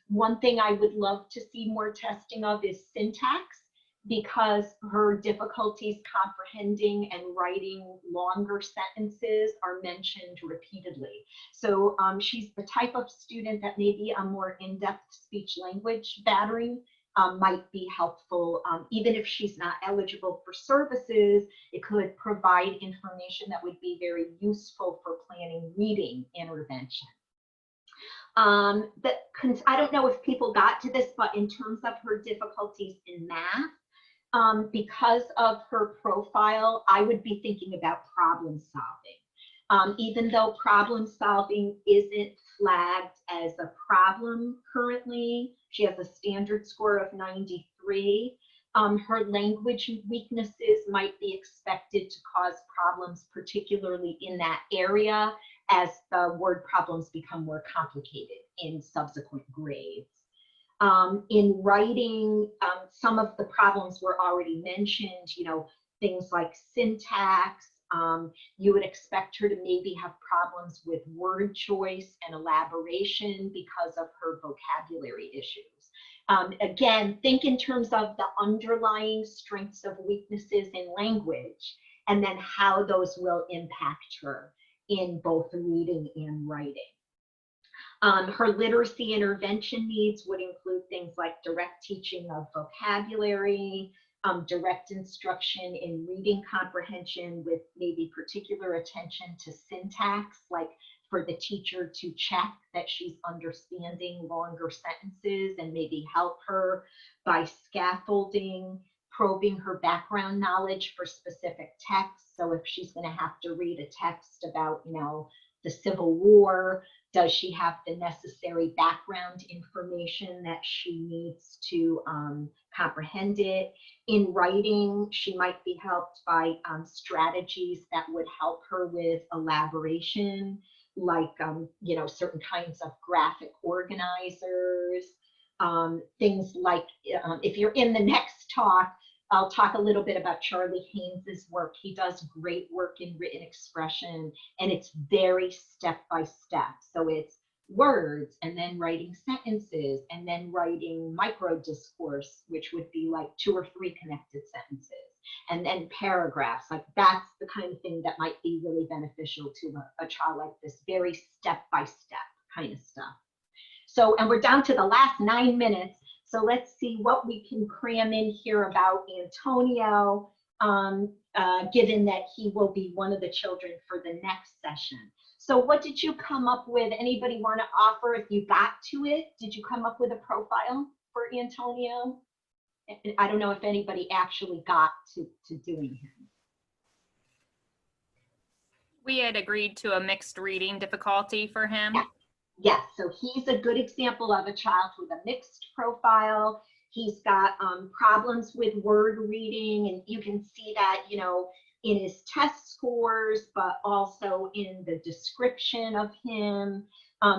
S2: One thing I would love to see more testing of is syntax, because her difficulties comprehending and writing longer sentences are mentioned repeatedly. So she's the type of student that maybe a more in-depth speech language battery might be helpful. Even if she's not eligible for services, it could provide information that would be very useful for planning reading intervention. I don't know if people got to this, but in terms of her difficulties in math, because of her profile, I would be thinking about problem solving. Even though problem solving isn't flagged as a problem currently, she has a standard score of 93. Her language weaknesses might be expected to cause problems, particularly in that area, as the word problems become more complicated in subsequent grades. In writing, some of the problems were already mentioned, you know, things like syntax. You would expect her to maybe have problems with word choice and elaboration because of her vocabulary issues. Again, think in terms of the underlying strengths of weaknesses in language, and then how those will impact her in both reading and writing. Her literacy intervention needs would include things like direct teaching of vocabulary, direct instruction in reading comprehension with maybe particular attention to syntax, like for the teacher to check that she's understanding longer sentences and maybe help her by scaffolding, probing her background knowledge for specific texts. So if she's going to have to read a text about, you know, the Civil War, does she have the necessary background information that she needs to comprehend it? In writing, she might be helped by strategies that would help her with elaboration, like you know, certain kinds of graphic organizers, things like if you're in the next talk, I'll talk a little bit about Charlie Haynes's work. He does great work in written expression, and it's very step by step. So it's words, and then writing sentences, and then writing micro discourse, which would be like 2 or 3 connected sentences, and then paragraphs. Like that's the kind of thing that might be really beneficial to a child like this, very step by step kind of stuff. So, and we're down to the last 9 minutes. So let's see what we can cram in here about Antonio, given that he will be one of the children for the next session. So what did you come up with? Anybody want to offer if you got to it? Did you come up with a profile for Antonio? I don't know if anybody actually got to doing him.
S3: We had agreed to a mixed reading difficulty for him.
S2: Yeah. Yes, so he's a good example of a child with a mixed profile. He's got problems with word reading, and you can see that, you know, in his test scores, but also in the description of him.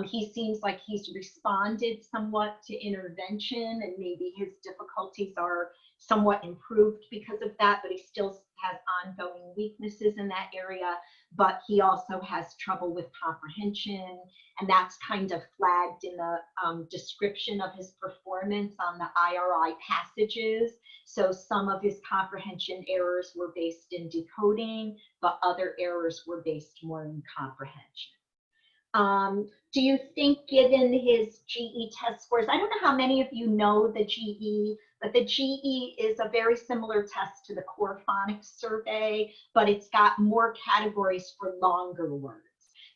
S2: He seems like he's responded somewhat to intervention, and maybe his difficulties are somewhat improved because of that, but he still has ongoing weaknesses in that area. But he also has trouble with comprehension, and that's kind of flagged in the description of his performance on the IRI passages. So some of his comprehension errors were based in decoding, but other errors were based more in comprehension. Do you think, given his GE test scores, I don't know how many of you know the GE, but the GE is a very similar test to the core phonics survey, but it's got more categories for longer words.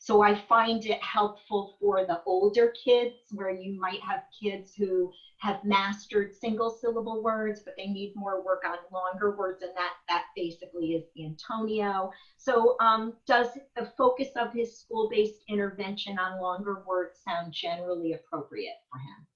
S2: So I find it helpful for the older kids, where you might have kids who have mastered single syllable words, but they need more work on longer words, and that basically is Antonio. So does the focus of his school-based intervention on longer words sound generally appropriate for him?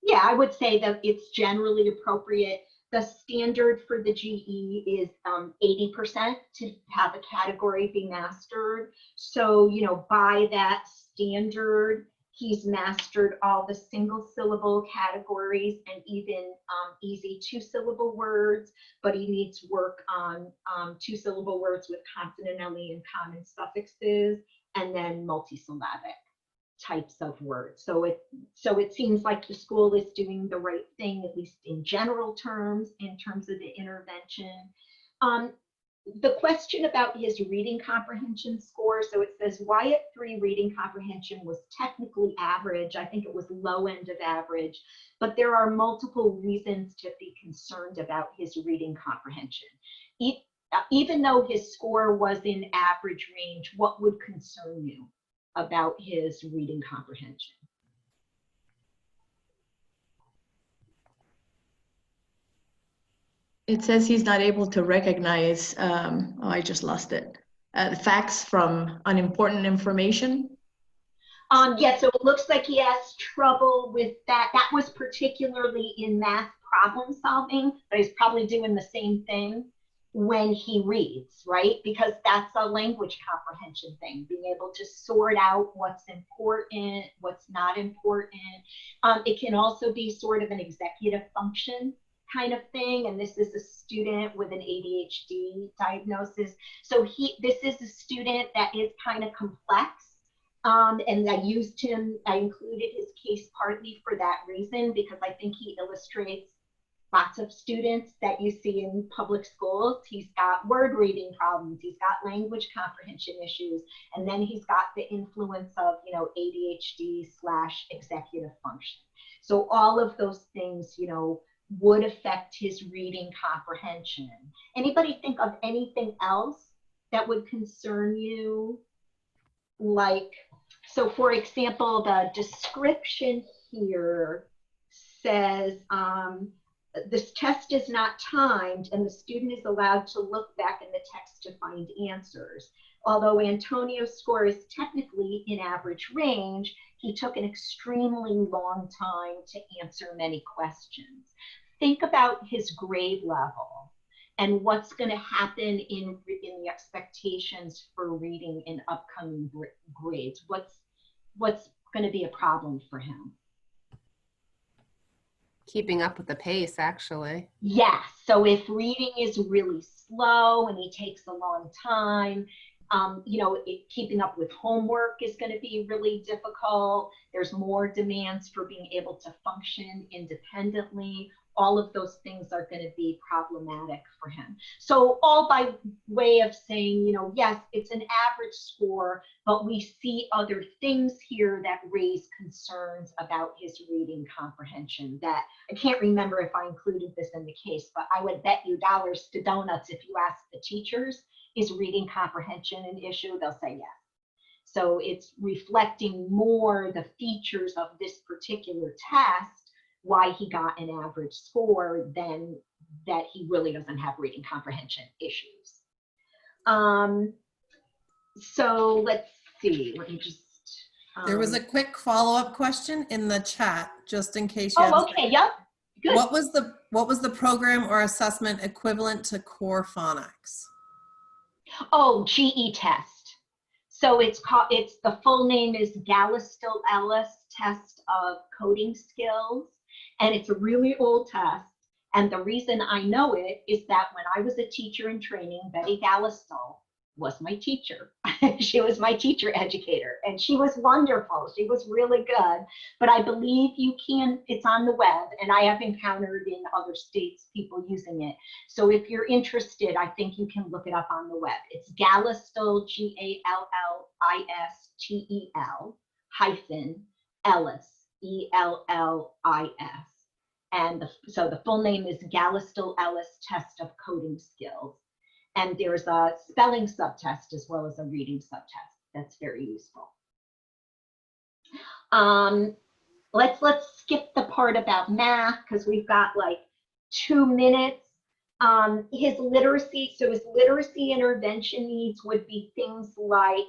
S2: Yeah, I would say that it's generally appropriate. The standard for the GE is 80% to have a category be mastered. So, you know, by that standard, he's mastered all the single syllable categories and even easy 2-syllable words, but he needs work on 2-syllable words with consonantally and common suffixes, and then multisyllabic types of words. So it seems like the school is doing the right thing, at least in general terms, in terms of the intervention. The question about his reading comprehension score, so it says Wyatt 3 reading comprehension was technically average. I think it was low end of average, but there are multiple reasons to be concerned about his reading comprehension. Even though his score was in average range, what would concern you about his reading comprehension?
S5: It says he's not able to recognize, I just lost it, the facts from unimportant information.
S2: Yeah, so it looks like he has trouble with that. That was particularly in math problem solving, but he's probably doing the same thing when he reads, right? Because that's a language comprehension thing, being able to sort out what's important, what's not important. It can also be sort of an executive function kind of thing, and this is a student with an ADHD diagnosis. So this is a student that is kind of complex, and I included his case partly for that reason, because I think he illustrates lots of students that you see in public schools. He's got word reading problems, he's got language comprehension issues, and then he's got the influence of, you know, ADHD/executive function. So all of those things, you know, would affect his reading comprehension. Anybody think of anything else that would concern you? Like, so for example, the description here says, this test is not timed and the student is allowed to look back in the text to find answers. Although Antonio's score is technically in average range, he took an extremely long time to answer many questions. Think about his grade level and what's going to happen in the expectations for reading in upcoming grades. What's going to be a problem for him?
S6: Keeping up with the pace, actually.
S2: Yes. So if reading is really slow and he takes a long time, you know, keeping up with homework is going to be really difficult. There's more demands for being able to function independently. All of those things are going to be problematic for him. So all by way of saying, you know, yes, it's an average score, but we see other things here that raise concerns about his reading comprehension. That I can't remember if I included this in the case, but I would bet you dollars to donuts if you ask the teachers, is reading comprehension an issue? They'll say yes. So it's reflecting more the features of this particular test, why he got an average score, than that he really doesn't have reading comprehension issues. So let's see, let me just
S1: There was a quick follow-up question in the chat, just in case you
S2: Oh,
S1: had.
S2: okay, yep, good.
S1: What was the program or assessment equivalent to core phonics?
S2: Oh, GE test. So it's the full name is Gallistel-Ellis Test of Coding Skills, and it's a really old test. And the reason I know it is that when I was a teacher in training, Betty Gallistel was my teacher. She was my teacher educator, and she was wonderful. She was really good. But I believe it's on the web, and I have encountered in other states people using it. So if you're interested, I think you can look it up on the web. It's Gallistel, Gallistel hyphen Ellis, ELLIS. And so the full name is Gallistel-Ellis Test of Coding Skills. And there's a spelling subtest as well as a reading subtest. That's very useful. Let's skip the part about math because we've got like 2 minutes. His literacy intervention needs would be things like,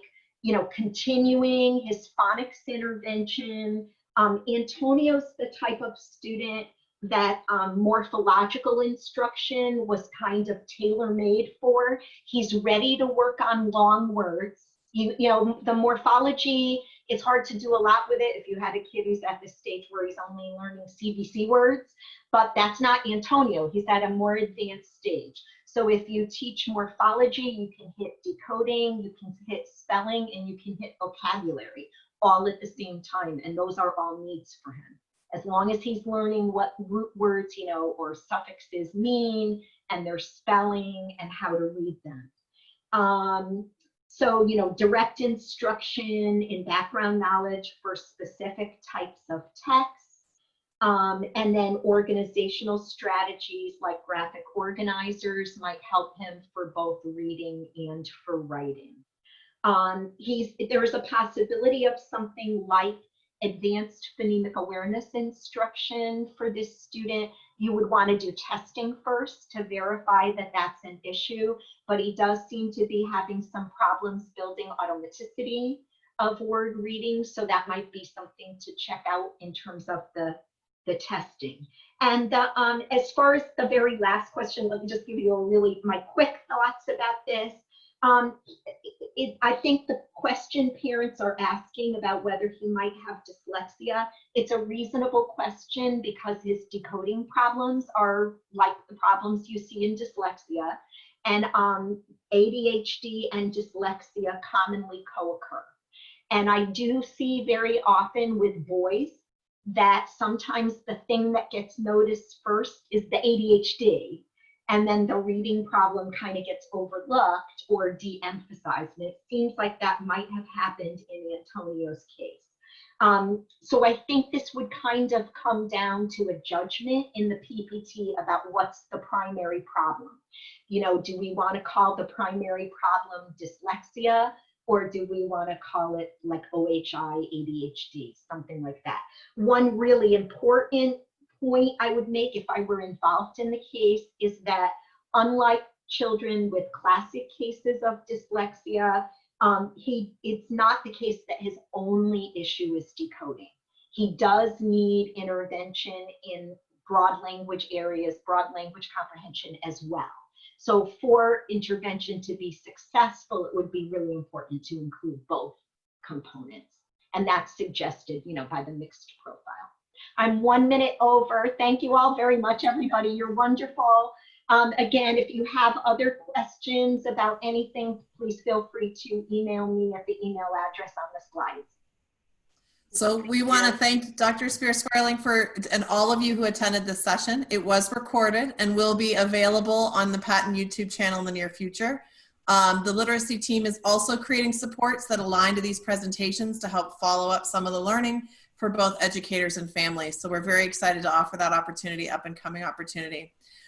S2: continuing his phonics intervention. Antonio's the type of student that morphological instruction was kind of tailor-made for. He's ready to work on long words. The morphology, it's hard to do a lot with it if you had a kid who's at this stage where he's only learning CBC words, but that's not Antonio. He's at a more advanced stage. So if you teach morphology, you can hit decoding, you can hit spelling, and you can hit vocabulary all at the same time, and those are all needs for him. As long as he's learning what root words, or suffixes mean, and their spelling and how to read them. So, direct instruction in background knowledge for specific types of texts, and then organizational strategies like graphic organizers might help him for both reading and for writing. There's a possibility of something like advanced phonemic awareness instruction for this student. You would want to do testing first to verify that that's an issue, but he does seem to be having some problems building automaticity of word reading, so that might be something to check out in terms of the testing. And as far as the very last question, let me just give you my quick thoughts about this. I think the question parents are asking about whether he might have dyslexia, it's a reasonable question because his decoding problems are like the problems you see in dyslexia, and ADHD and dyslexia commonly co-occur. And I do see very often with boys that sometimes the thing that gets noticed first is the ADHD, and then the reading problem kind of gets overlooked or de-emphasized. And it seems like that might have happened in Antonio's case. So I think this would kind of come down to a judgment in the PPT about what's the primary problem. Do we want to call the primary problem dyslexia, or do we want to call it like OHI, ADHD, something like that? One really important point I would make if I were involved in the case is that unlike children with classic cases of dyslexia, it's not the case that his only issue is decoding. He does need intervention in broad language areas, broad language comprehension as well. So for intervention to be successful, it would be really important to include both components. And that's suggested, by the mixed profile. I'm 1 minute over. Thank you all very much, everybody. You're wonderful. Again, if you have other questions about anything, please feel free to email me at the email address on the slides.
S1: So we want to thank Dr. Swerling and all of you who attended this session. It was recorded and will be available on the Patent YouTube channel in the near future. The literacy team is also creating supports that align to these presentations to help follow up some of the learning for both educators and families. So we're very excited to offer that opportunity, up and coming opportunity.